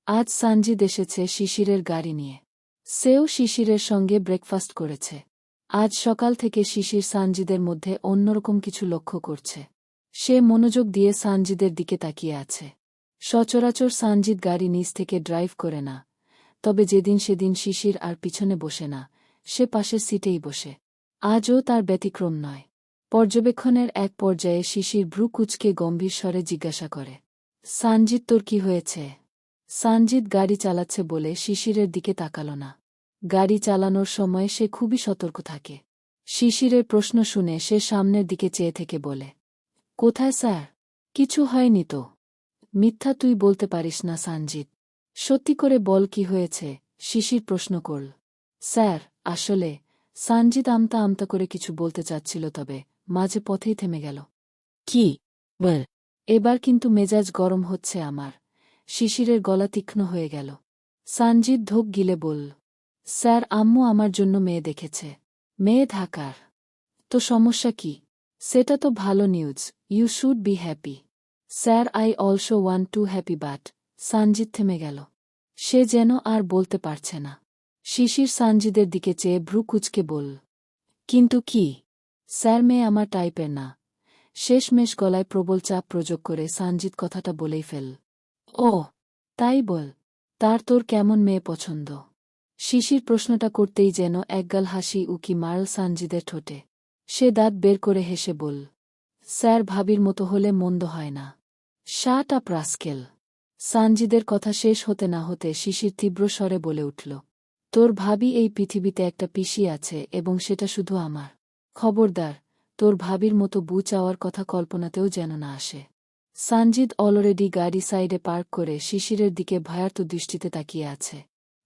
আজ সানজিদ এসেছে শিশিরের গাড়ি নিয়ে। সেও শিশিরের সঙ্গে ব্রেকফাস্ট করেছে। আজ সকাল থেকে শিশির সানজিদের মধ্যে অন্যরকম কিছু লক্ষ্য করছে। সে মনোযোগ দিয়ে সানজিদের দিকে তাকিয়ে আছে। সচরাচর সানজিদ গাড়ি নিজ থেকে ড্রাইভ করে না, তবে যেদিন সেদিন শিশির আর পিছনে বসে না, সে পাশের সিটেই বসে। আজও তার ব্যতিক্রম নয়। পর্যবেক্ষণের এক পর্যায়ে শিশির ভ্রু কুঁচকে গম্ভীর স্বরে জিজ্ঞাসা করে, সানজিদ তোর কি হয়েছে? সানজিদ গাড়ি চালাচ্ছে বলে শিশিরের দিকে তাকাল না। গাড়ি চালানোর সময় সে খুবই সতর্ক থাকে। শিশিরের প্রশ্ন শুনে সে সামনের দিকে চেয়ে থেকে বলে, কোথায় স্যার? কিছু হয়নি তো। মিথ্যা তুই বলতে পারিস না সানজিদ। সত্যি করে বল কি হয়েছে? শিশির প্রশ্ন করল। স্যার, আসলে, সানজিদ আমতা আমতা করে কিছু বলতে চাচ্ছিল, তবে মাঝে পথেই থেমে গেল। কি বল? এবার কিন্তু মেজাজ গরম হচ্ছে আমার। শিশিরের গলা তীক্ষ্ণ হয়ে গেল। সানজিদ ধোক গিলে বলল, স্যার, আম্মু আমার জন্য মেয়ে দেখেছে। মেয়ে ঢাকার। তো সমস্যা কি? সেটা তো ভালো news, you should be happy. Sir, I also want to happy, but. Sanjid থেমে গেল। সে যেন আর বলতে পারছে না। শিশির সানজিদের দিকে চেয়ে ভ্রু কুঁচকে বলল, কিন্তু কি? স্যার, মেয়ে আমার টাইপের না। শেষমেশ গলায় প্রবল চাপ প্রয়োগ করে সানজিদ কথাটা বলেই ফেল। ও, তাই বল। তার তোর কেমন মেয়ে পছন্দ? শিশির প্রশ্নটা করতেই যেন একগাল হাসি উকি মারল সানজিদের ঠোঁটে। সে দাঁত বের করে হেসে বল, স্যার, ভাবির মতো হলে মন্দ হয় না। Shut up rascal. সানজিদের কথা শেষ হতে না হতে শিশির তীব্র স্বরে বলে উঠল, তোর ভাবি এই পৃথিবীতে একটা পিসি আছে, এবং সেটা শুধু আমার। খবরদার, তোর ভাবির মতো বু চাওয়ার কথা কল্পনাতেও যেন না আসে। সানজিদ অলরেডি গাড়ি সাইডে পার্ক করে শিশিরের দিকে ভয়ার্ত দৃষ্টিতে তাকিয়ে আছে।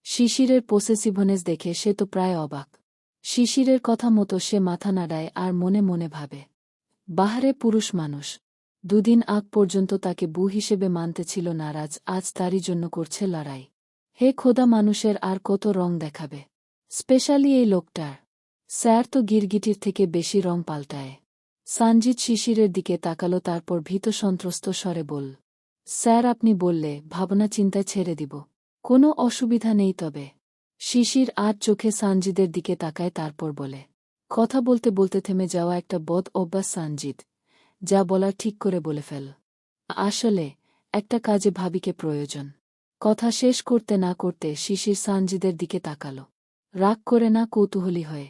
শিশিরের পসেসিভনেস দেখে সে তো প্রায় অবাক। শিশিরের কথা মতো সে মাথা নাড়ায় আর মনে মনে ভাবে, বাহারে পুরুষ মানুষ। দুদিন আগ পর্যন্ত তাকে বউ হিসেবে মানতে ছিল নারাজ, আজ তারই জন্য করছে লড়াই। হে খোদা, মানুষের আর কত রং দেখাবে, স্পেশালি এই লোকটার। স্যার তো গিরগিটির থেকে বেশি রং পাল্টায়। সানজিদ শিশিরের দিকে তাকালো, তারপর ভীত সন্ত্রস্ত স্বরে বল, স্যার, আপনি বললে ভাবনা চিন্তায় ছেড়ে দিব। কোনো অসুবিধা নেই তবে। শিশির আজ চোখে সানজিদের দিকে তাকায়, তারপর বলে, কথা বলতে বলতে থেমে যাওয়া একটা বদ অভ্যাস সানজিদ, যা বলার ঠিক করে বলে ফেল। আসলে, একটা কাজে ভাবিকে প্রয়োজন। কথা শেষ করতে না করতে শিশির সানজিদের দিকে তাকাল, রাগ করে না, কৌতূহলী হয়ে।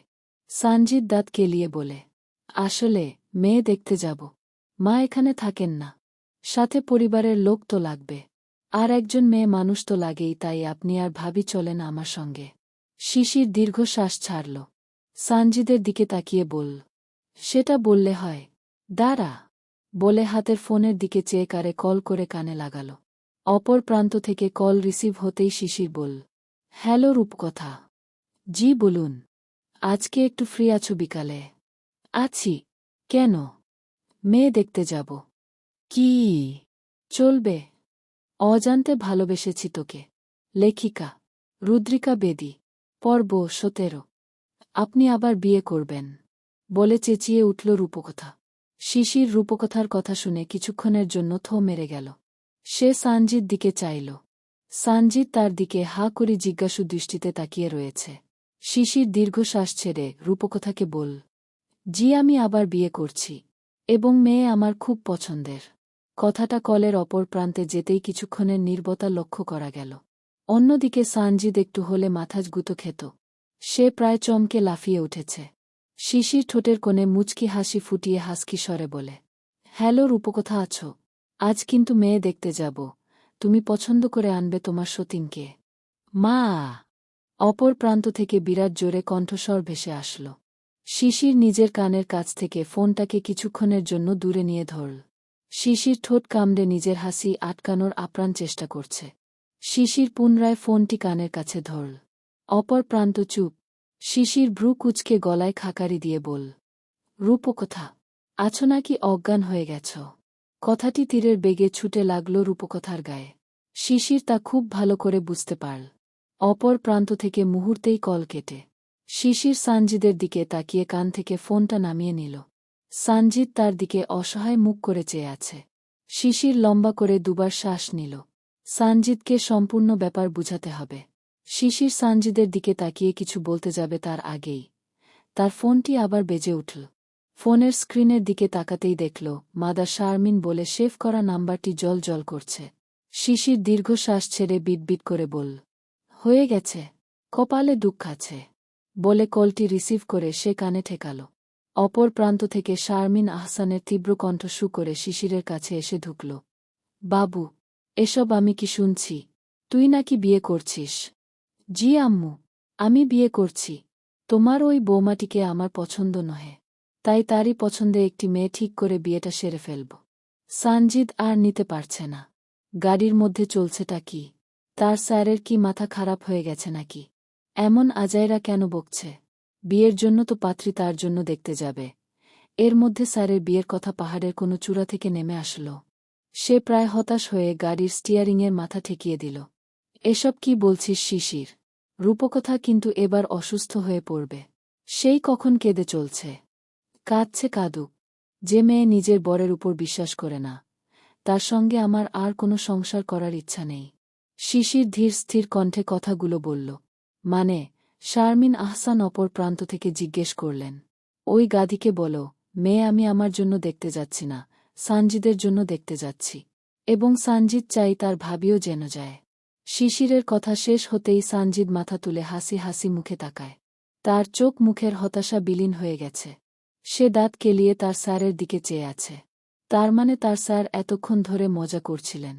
সানজিদ দাঁত কেলিয়ে বলে, আসলে, মেয়ে দেখতে যাব। মা এখানে থাকেন না। সাথে পরিবারের লোক তো লাগবে। আর একজন মেয়ে মানুষ তো লাগেই, তাই আপনি আর ভাবি চলেন আমার সঙ্গে। শিশির দীর্ঘশ্বাস ছাড়ল। সানজিদের দিকে তাকিয়ে বলল, সেটা বললে হয়। দাঁড়া, বলে হাতের ফোনের দিকে চেয়ে কারে কল করে কানে লাগাল। অপর প্রান্ত থেকে কল রিসিভ হতেই শিশির বলল, হ্যালো রূপকথা। জি বলুন। আজকে একটু ফ্রি আছো বিকালে? আছি। কেন? মেয়ে দেখতে যাব। কি? চলবে। অজান্তে ভালোবেসেছি তোকে। লেখিকা রুদ্রিকা বেদী। পর্ব 17। আপনি আবার বিয়ে করবেন? বলে চেঁচিয়ে উঠল রূপকথা। শিশির রূপকথার কথা শুনে কিছুক্ষণের জন্য থো মেরে গেল। সে সানজিদ দিকে চাইল। সানজিদ তার দিকে হা করে জিজ্ঞাসু দৃষ্টিতে তাকিয়ে রয়েছে। শিশির দীর্ঘশ্বাস ছেড়ে রূপকথাকে বল, জি, আমি আবার বিয়ে করছি, এবং মেয়ে আমার খুব পছন্দের। কথাটা কলের অপর প্রান্তে যেতেই কিছুক্ষণের নীরবতা লক্ষ্য করা গেল। অন্যদিকে সানজিদ একটু হলে মাথা গুঁতো খেত। সে প্রায় চমকে লাফিয়ে উঠেছে। শিশির ঠোঁটের কোণে মুচকি হাসি ফুটিয়ে হাসকি স্বরে বলে, হ্যালো রূপকথা, আছো? আজ কিন্তু মেয়ে দেখতে যাব। তুমি পছন্দ করে আনবে তোমার সতীনকে। মা! অপর প্রান্ত থেকে বিরাট জোরে কণ্ঠস্বর ভেসে আসল। শিশির নিজের কানের কাছ থেকে ফোনটাকে কিছুক্ষণের জন্য দূরে নিয়ে ধরল। শিশির ঠোঁট কামড়ে নিজের হাসি আটকানোর আপ্রাণ চেষ্টা করছে। শিশির পুনরায় ফোনটি কানের কাছে ধরল। অপর প্রান্ত চুপ। শিশির ভ্রু কুঁচকে গলায় খাকারি দিয়ে বল, রূপকথা, আছো নাকি অজ্ঞান হয়ে গেছ? কথাটি তীরের বেগে ছুটে লাগল রূপকথার গায়ে। শিশির তা খুব ভালো করে বুঝতে পারল। অপর প্রান্ত থেকে মুহূর্তেই কল কেটে। শিশির সানজিদের দিকে তাকিয়ে কান থেকে ফোনটা নামিয়ে নিল। সানজিদ তার দিকে অসহায় মুখ করে চেয়ে আছে। শিশির লম্বা করে দুবার শ্বাস নিল। সানজিদকে সম্পূর্ণ ব্যাপার বুঝাতে হবে। শিশির সানজিদের দিকে তাকিয়ে কিছু বলতে যাবে তার আগেই তার ফোনটি আবার বেজে উঠল। ফোনের স্ক্রিনের দিকে তাকাতেই দেখল মাদার শারমিন বলে সেভ করা নাম্বারটি জ্বল করছে। শিশির দীর্ঘশ্বাস ছেড়ে বিটবিট করে বলল, হয়ে গেছে, কপালে দুঃখ আছে বলে কলটি রিসিভ করে সে কানে ঠেকাল। অপর প্রান্ত থেকে শারমিন আহসানের তীব্র কণ্ঠ শু করে শিশিরের কাছে এসে ঢুকল। বাবু, এসব আমি কি শুনছি? তুই নাকি বিয়ে করছিস? জি আম্মু, আমি বিয়ে করছি। তোমার ওই বৌমাটিকে আমার পছন্দ নহে, তাই তারই পছন্দে একটি মেয়ে ঠিক করে বিয়েটা সেরে ফেলব। সানজিদ আর নিতে পারছে না। গাড়ির মধ্যে চলছেটা কি? তার স্যারের কি মাথা খারাপ হয়ে গেছে নাকি? এমন আজাইরা কেন বকছে? বিয়ের জন্য তো পাত্রী তার জন্য দেখতে যাবে। এর মধ্যে স্যারের বিয়ের কথা পাহাড়ের কোনো চূড়া থেকে নেমে আসল। সে প্রায় হতাশ হয়ে গাড়ির স্টিয়ারিংয়ের মাথা ঠেকিয়ে দিল। এসব কি বলছিস শিশির? রূপকথা কিন্তু এবার অসুস্থ হয়ে পড়বে। সেই কখন কেঁদে চলছে। কাঁদছে কাঁদুক। যে মেয়ে নিজের বরের উপর বিশ্বাস করে না, তার সঙ্গে আমার আর কোনো সংসার করার ইচ্ছা নেই। শিশির ধীর স্থির কণ্ঠে কথাগুলো বলল। মানে? শারমিন আহসান অপর প্রান্ত থেকে জিজ্ঞেস করলেন। ওই গাধিকে বলো, মেয়ে আমি আমার জন্য দেখতে যাচ্ছি না, সানজিদের জন্য দেখতে যাচ্ছি। এবং সানজিদ চাই তার ভাবিও যেন যায়। শিশিরের কথা শেষ হতেই সানজিদ মাথা তুলে হাসি হাসি মুখে তাকায়। তার চোখ মুখের হতাশা বিলীন হয়ে গেছে। সে দাঁত কেলিয়ে তার স্যারের দিকে চেয়ে আছে। তার মানে তার স্যার এতক্ষণ ধরে মজা করছিলেন।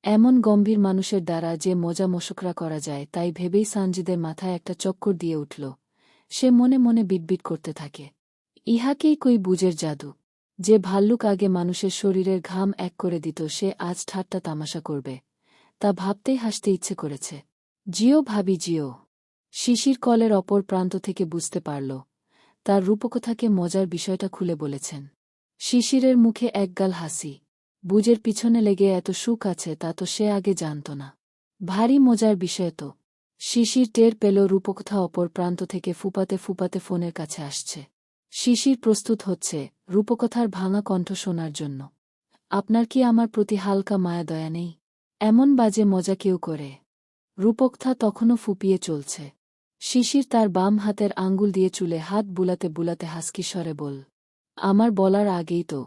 এমন গম্ভীর মানুষের দ্বারা যে মজা মশকরা করা যায় তাই ভেবেই সানজিদের মাথায় একটা চক্কর দিয়ে উঠল। সে মনে মনে বিটবিট করতে থাকে, ইহাকেই কই বুঝের জাদু। যে ভাল্লুক আগে মানুষের শরীরের ঘাম এক করে দিত সে আজ ঠাট্টা তামাশা করবে, তা ভাবতেই হাসতে ইচ্ছে করেছে। জিও ভাবি জিও। শিশির কলের অপর প্রান্ত থেকে বুঝতে পারল তার রূপকথাকে মজার বিষয়টা খুলে বলেছেন। শিশিরের মুখে একগাল হাসি। বুঝের পিছনে লেগে এত সুখ আছে তা তো সে আগে জানত না। ভারী মজার বিষয় তো। শিশির টের পেল রূপকথা অপর প্রান্ত থেকে ফুপাতে ফুপাতে ফোনের কাছে আসছে। শিশির প্রস্তুত হচ্ছে রূপকথার ভাঙা কণ্ঠ শোনার জন্য। আপনার কি আমার প্রতি হালকা মায়া দয়া নেই? এমন বাজে মজা কেউ করে? রূপকথা তখনও ফুপিয়ে চলছে। শিশির তার বাম হাতের আঙ্গুল দিয়ে চুলে হাত বুলাতে বুলাতে হাসকি স্বরে বল, আমার বলার আগেই তো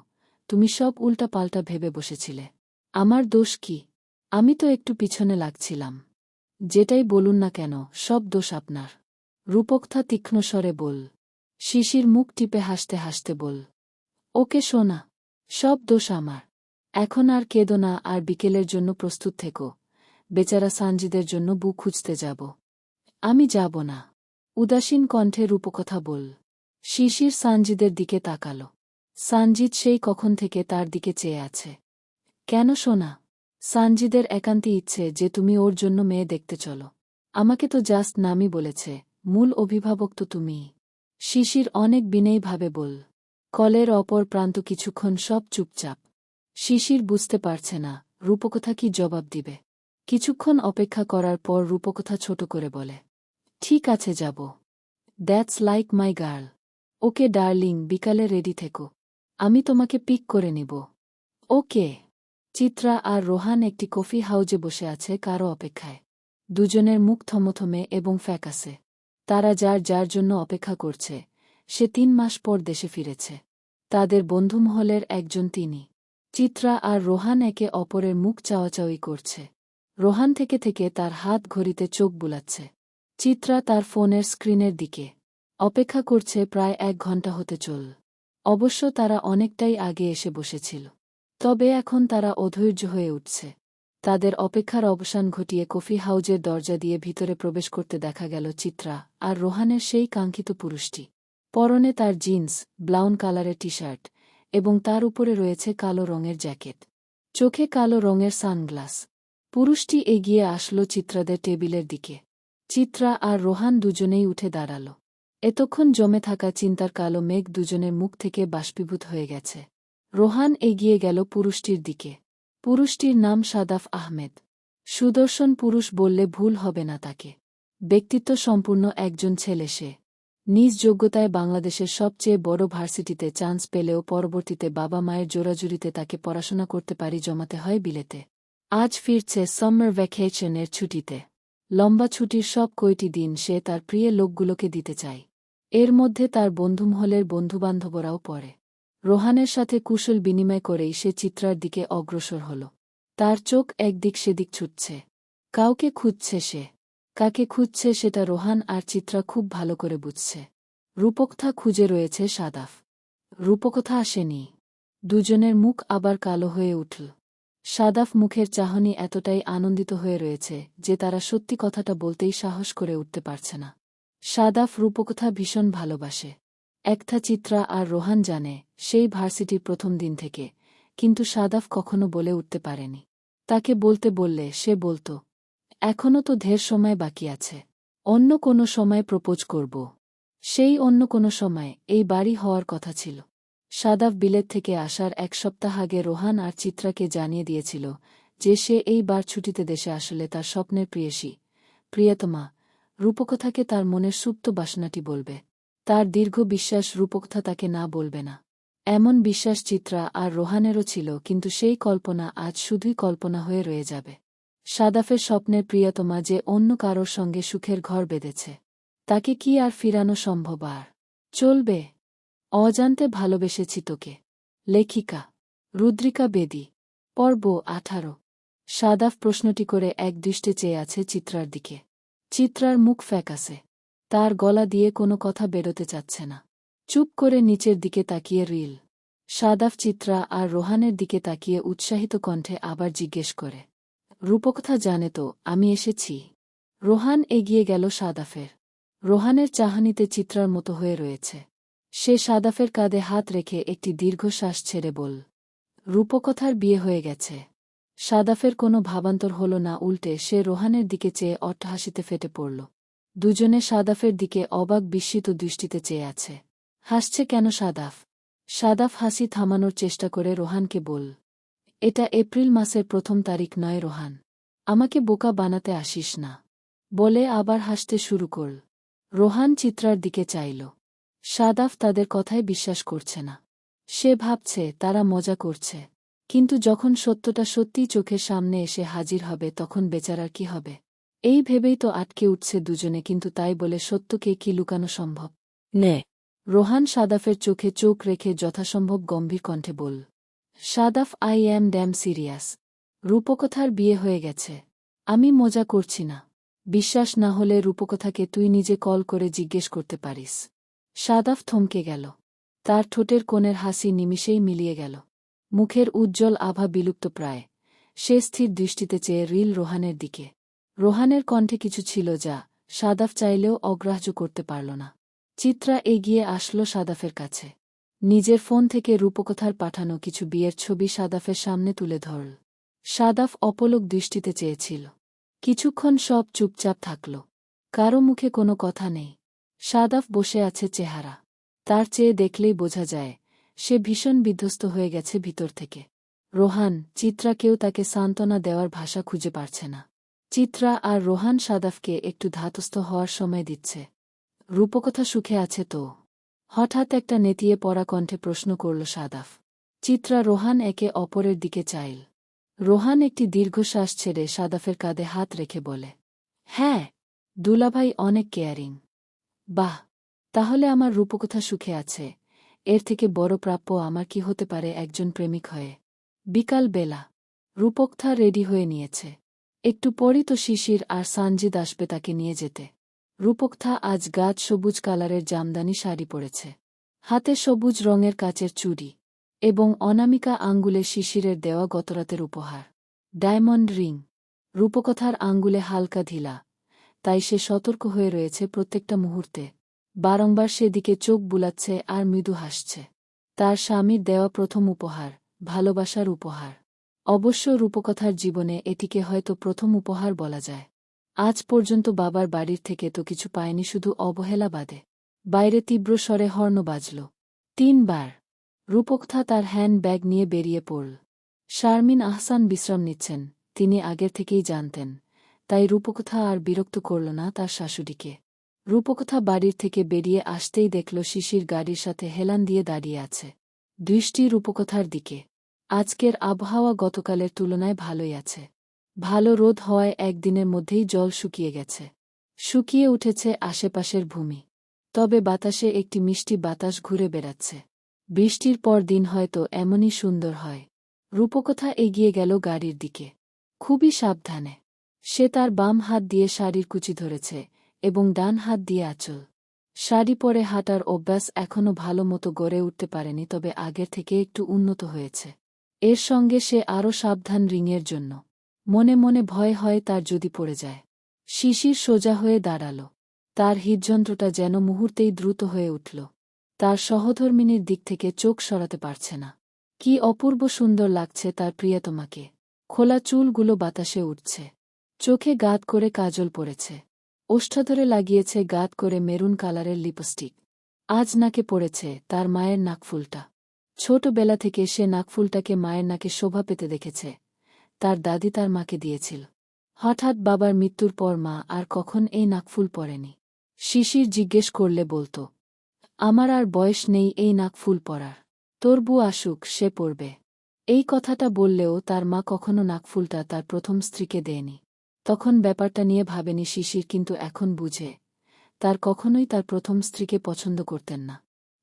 তুমি সব উল্টা পাল্টা ভেবে বসেছিলে। আমার দোষ কি? আমি তো একটু পিছনে লাগছিলাম। যেটাই বলুন না কেন সব দোষ আপনার। রূপকথা তীক্ষ্ণ স্বরে বল। শিশির মুখ টিপে হাসতে হাসতে বল, ওকে শোনা, সব দোষ আমার। এখন আর কেঁদো না, আর বিকেলের জন্য প্রস্তুত থেকো। বেচারা সানজিদের জন্য বুক খুঁজতে যাব। আমি যাব না, উদাসীন কণ্ঠে রূপকথা বল। শিশির সানজিদের দিকে তাকাল। সানজিদ সেই কখন থেকে তার দিকে চেয়ে আছে। কেন শোনা? সানজিদের একান্তই ইচ্ছে যে তুমি ওর জন্য মেয়ে দেখতে চলো। আমাকে তো জাস্ট নামই বলেছে, মূল অভিভাবক তো তুমিই। শিশির অনেক বিনয়ীভাবে বল। কলের অপর প্রান্ত কিছুক্ষণ সব চুপচাপ। শিশির বুঝতে পারছে না রূপকথা কি জবাব দিবে। কিছুক্ষণ অপেক্ষা করার পর রূপকথা ছোট করে বলে, ঠিক আছে যাব। That's like my girl. Okay darling, বিকালে রেডি থেকো। আমি তোমাকে পিক করে নিব। ওকে। চিত্রা আর রোহান একটি কফি হাউজে বসে আছে কারো অপেক্ষায়। দুজনের মুখ থমথমে এবং ফ্যাকাসে। তারা যার যার জন্য অপেক্ষা করছে। সে ৩ মাস পর দেশে ফিরেছে। তাদের বন্ধুমহলের একজন তিনি। চিত্রা আর রোহান একে অপরের মুখ চাওয়াচাওয়ি করছে। রোহান থেকে থেকে তার হাত ঘড়িতে চোখ বুলাচ্ছে। চিত্রা তার ফোনের স্ক্রিনের দিকে অপেক্ষা করছে প্রায় ১ ঘণ্টা হতে চল। অবশ্য তারা অনেকটাই আগে এসে বসেছিল। তবে এখন তারা অধৈর্য হয়ে উঠছে। তাদের অপেক্ষার অবসান ঘটিয়ে কফি হাউজের দরজা দিয়ে ভিতরে প্রবেশ করতে দেখা গেল চিত্রা আর রোহানের সেই কাঙ্ক্ষিত পুরুষটি। পরনে তার জিন্স, ব্রাউন কালারের টি শার্ট এবং তার উপরে রয়েছে কালো রঙের জ্যাকেট, চোখে কালো রঙের সানগ্লাস। পুরুষটি এগিয়ে আসলো চিত্রাদের টেবিলের দিকে। চিত্রা আর রোহান দুজনেই উঠে দাঁড়াল। এতক্ষণ জমে থাকা চিন্তার কালো মেঘ দুজনের মুখ থেকে বাষ্পীভূত হয়ে গেছে। রোহান এগিয়ে গেল পুরুষটির দিকে। পুরুষটির নাম সাদাফ আহমেদ। সুদর্শন পুরুষ বললে ভুল হবে না তাকে। ব্যক্তিত্ব সম্পূর্ণ একজন ছেলে সে। নিজ যোগ্যতায় বাংলাদেশের সবচেয়ে বড় ভার্সিটিতে চান্স পেলেও পরবর্তীতে বাবা মায়ের জোরাজুরিতে তাকে পড়াশোনা করতে পারি জমাতে হয় বিলেতে। আজ ফিরছে সামার ভ্যাকেশনের ছুটিতে। লম্বা ছুটির সব কয়টি দিন সে তার প্রিয় লোকগুলোকে দিতে চায়। এর মধ্যে তার বন্ধুমহলের বন্ধুবান্ধবরাও পড়ে। রোহানের সাথে কুশল বিনিময় করেই সে চিত্রার দিকে অগ্রসর হল। তার চোখ একদিক সেদিক ছুটছে। কাউকে খুঁজছে সে। কাকে খুঁজছে সেটা রোহান আর চিত্রা খুব ভালো করে বুঝছে। রূপকথা খুঁজে রয়েছে সাদাফ। রূপকথা আসেনি। দুজনের মুখ আবার কালো হয়ে উঠল। সাদাফ মুখের চাহনি এতটাই আনন্দিত হয়ে রয়েছে যে তারা সত্যি কথাটা বলতেই সাহস করে উঠতে পারছে না। সাদাফ রূপকথা ভীষণ ভালোবাসে। একটা চিত্রা আর রোহান জানে সেই ভার্সিটির প্রথম দিন থেকে, কিন্তু সাদাফ কখনো বলে উঠতে পারেনি। তাকে বলতে বললে সে বলত, এখনও তো ঢের সময় বাকি আছে। অন্য কোনো সময় প্রপোজ করব। সেই অন্য কোনো সময় এই বাড়ি হওয়ার কথা ছিল। সাদাফ বিলেত থেকে আসার এক সপ্তাহ আগে রোহান আর চিত্রাকে জানিয়ে দিয়েছিল যে সে এই বার ছুটিতে দেশে আসলে তার স্বপ্নের প্রেয়সী, প্রিয়তমা রূপকথাকে তার মনের সুপ্ত বাসনাটি বলবে। তার দীর্ঘ বিশ্বাস রূপকথা তাকে না বলবে না। এমন বিশ্বাস চিত্রা আর রোহানেরও ছিল, কিন্তু সেই কল্পনা আজ শুধুই কল্পনা হয়ে রয়ে যাবে। সাদাফের স্বপ্নের প্রিয়তমা যে অন্য কারোর সঙ্গে সুখের ঘর বেঁধেছে, তাকে কি আর ফিরানো সম্ভব আর চলবে? অজান্তে ভালোবেসেছি তোকে। লেখিকা রুদ্রিকা বেদী। পর্ব 18। সাদাফ প্রশ্নটি করে একদৃষ্টে চেয়ে আছে চিত্রার দিকে। চিত্রার মুখ ফ্যাকাসে। তার গলা দিয়ে কোনো কথা বেরোতে চাচ্ছে না। চুপ করে নিচের দিকে তাকিয়ে রিল। সাদাফ চিত্রা আর রোহানের দিকে তাকিয়ে উৎসাহিত কণ্ঠে আবার জিজ্ঞেস করে, রূপকথা জানে তো আমি এসেছি? রোহান এগিয়ে গেল সাদাফের। রোহানের চাহনিতে চিত্রার মতো হয়ে রয়েছে। সে সাদাফের কাঁধে হাত রেখে একটি দীর্ঘশ্বাস ছেড়ে বল, রূপকথার বিয়ে হয়ে গেছে। সাদাফের কোনো ভাবান্তর হল না, উল্টে সে রোহানের দিকে চেয়ে অট্টহাসিতে ফেটে পড়ল। দুজনে সাদাফের দিকে অবাক বিস্মিত দৃষ্টিতে চেয়ে আছে। হাসছে কেন সাদাফ? সাদাফ হাসি থামানোর চেষ্টা করে রোহানকে বল, এটা এপ্রিল মাসের প্রথম তারিখ নয় রোহান। আমাকে বোকা বানাতে আসিস না। বলে আবার হাসতে শুরু করল। রোহান চিত্রার দিকে চাইল। সাদাফ তাদের কথায় বিশ্বাস করছে না। সে ভাবছে তারা মজা করছে, কিন্তু যখন সত্যটা সত্যিই চোখের সামনে এসে হাজির হবে তখন বেচারার কি হবে? এই ভেবেই তো আটকে উঠছে দুজনে, কিন্তু তাই বলে সত্যকে কি লুকানো সম্ভব? নে। রোহান সাদাফের চোখে চোখ রেখে যথাসম্ভব গম্ভীর কণ্ঠে বল, Sadaf I am damn serious. রূপকথার বিয়ে হয়ে গেছে। আমি মজা করছি না। বিশ্বাস না হলে রূপকথাকে তুই নিজে কল করে জিজ্ঞেস করতে পারিস। সাদাফ থমকে গেল। তার ঠোঁটের কোণের হাসি নিমিষেই মিলিয়ে গেল। মুখের উজ্জ্বল আভা বিলুপ্ত প্রায়। সে স্থির দৃষ্টিতে চেয়ে রিল রোহানের দিকে। রোহানের কণ্ঠে কিছু ছিল যা সাদাফ চাইলেও অগ্রাহ্য করতে পারল না। চিত্রা এগিয়ে আসলো সাদাফের কাছে। নিজের ফোন থেকে রূপকথার পাঠানো কিছু বিয়ের ছবি সাদাফের সামনে তুলে ধরল। সাদাফ অপলক দৃষ্টিতে চেয়েছিল। কিছুক্ষণ সব চুপচাপ থাকল। কারো মুখে কোনো কথা নেই। সাদাফ বসে আছে চেহারা। তার চেয়ে দেখলেই বোঝা যায় সে ভীষণ বিধ্বস্ত হয়ে গেছে ভিতর থেকে। রোহান, চিত্রা কেউ তাকে সান্ত্বনা দেওয়ার ভাষা খুঁজে পারছে না। চিত্রা আর রোহান সাদাফকে একটু ধাতস্থ হওয়ার সময় দিচ্ছে। রূপকথা সুখে আছে তো? হঠাৎ একটা নেতিয়ে পড়া কণ্ঠে প্রশ্ন করল সাদাফ। চিত্রা রোহান একে অপরের দিকে চাইল। রোহান একটি দীর্ঘশ্বাস ছেড়ে সাদাফের কাঁধে হাত রেখে বলে, হ্যাঁ, দুলাভাই অনেক কেয়ারিং। বাহ, তাহলে আমার রূপকথা সুখে আছে। এর থেকে বড় প্রাপ্য আমার কি হতে পারে একজন প্রেমিক হয়ে? বিকাল বেলা। রূপকথা রেডি হয়ে নিয়েছে। একটু পরই তো শিশির আর সানজিদ আসবে তাকে নিয়ে যেতে। রূপকথা আজ গাছ সবুজ কালারের জামদানি শাড়ি পরেছে। হাতে সবুজ রঙের কাচের চুড়ি এবং অনামিকা আঙ্গুলে শিশিরের দেওয়া গতরাতের উপহার। Diamond ring. রূপকথার আঙ্গুলে হালকা ঢিলা, তাই সে সতর্ক হয়ে রয়েছে প্রত্যেকটা মুহূর্তে। বারংবার সেদিকে চোখ বুলাচ্ছে আর মৃদু হাসছে। তার স্বামীর দেওয়া প্রথম উপহার, ভালোবাসার উপহার। অবশ্য রূপকথার জীবনে এটিকে হয়তো প্রথম উপহার বলা যায়। আজ পর্যন্ত বাবার বাড়ির থেকে তো কিছু পায়নি, শুধু অবহেলা বাদে। বাইরে তীব্র স্বরে হর্ন বাজল ৩ বার। রূপকথা তার হ্যান্ড ব্যাগ নিয়ে বেরিয়ে পড়ল। শারমিন আহসান বিশ্রাম নিচ্ছেন, তিনি আগের থেকেই জানতেন। তাই রূপকথা আর বিরক্ত করল না তার শাশুড়িকে। রূপকথা বাড়ির থেকে বেরিয়ে আসতেই দেখল শিশির গাড়ির সাথে হেলান দিয়ে দাঁড়িয়ে আছে। দৃষ্টি রূপকথার দিকে। আজকের আবহাওয়া গতকালের তুলনায় ভালোই আছে। ভালো রোদ হওয়ায় একদিনের মধ্যেই জল শুকিয়ে গেছে। শুকিয়ে উঠেছে আশেপাশের ভূমি। তবে বাতাসে একটি মিষ্টি বাতাস ঘুরে বেড়াচ্ছে। বৃষ্টির পর দিন হয়তো এমনই সুন্দর হয়। রূপকথা এগিয়ে গেল গাড়ির দিকে, খুবই সাবধানে। সে তার বাম হাত দিয়ে শাড়ির কুচি ধরেছে এবং ডান হাত দিয়ে আঁচল। শাড়ি পরে হাঁটার অভ্যাস এখনও ভালো মতো গড়ে উঠতে পারেনি, তবে আগের থেকে একটু উন্নত হয়েছে। এর সঙ্গে সে আরও সাবধান রিংয়ের জন্য। মনে মনে ভয় হয় তার যদি পড়ে যায়। শিশির সোজা হয়ে দাঁড়াল। তার হৃদযন্ত্রটা যেন মুহূর্তেই দ্রুত হয়ে উঠল। তার সহধর্মিনীর দিক থেকে চোখ সরাতে পারছে না। কি অপূর্ব সুন্দর লাগছে তার প্রিয়তমাকে। খোলা চুলগুলো বাতাসে উঠছে। চোখে গাঁত করে কাজল পড়েছে। ওষ্ঠাধরে লাগিয়েছে গাঁত করে মেরুন কালারের লিপস্টিক। আজ নাকে পড়েছে তার মায়ের নাকফুলটা। ছোটবেলা থেকে সে নাকফুলটাকে মায়ের নাকে শোভা পেতে দেখেছে। তার দাদি তার মাকে দিয়েছিল। হঠাৎ বাবার মৃত্যুর পর মা আর কখন এই নাকফুল পরেনি। শিশির জিজ্ঞেস করলে বলতো, আমার আর বয়স নেই এই নাকফুল পরার। তোর বউ আসুক, সে পরবে। এই কথাটা বললেও তার মা কখনো নাকফুলটা তার প্রথম স্ত্রীকে দেয়নি। তখন ব্যাপারটা নিয়ে ভাবেনি শিশির, কিন্তু এখন বুঝে তার কখনোই তার প্রথম স্ত্রীকে পছন্দ করতেন না।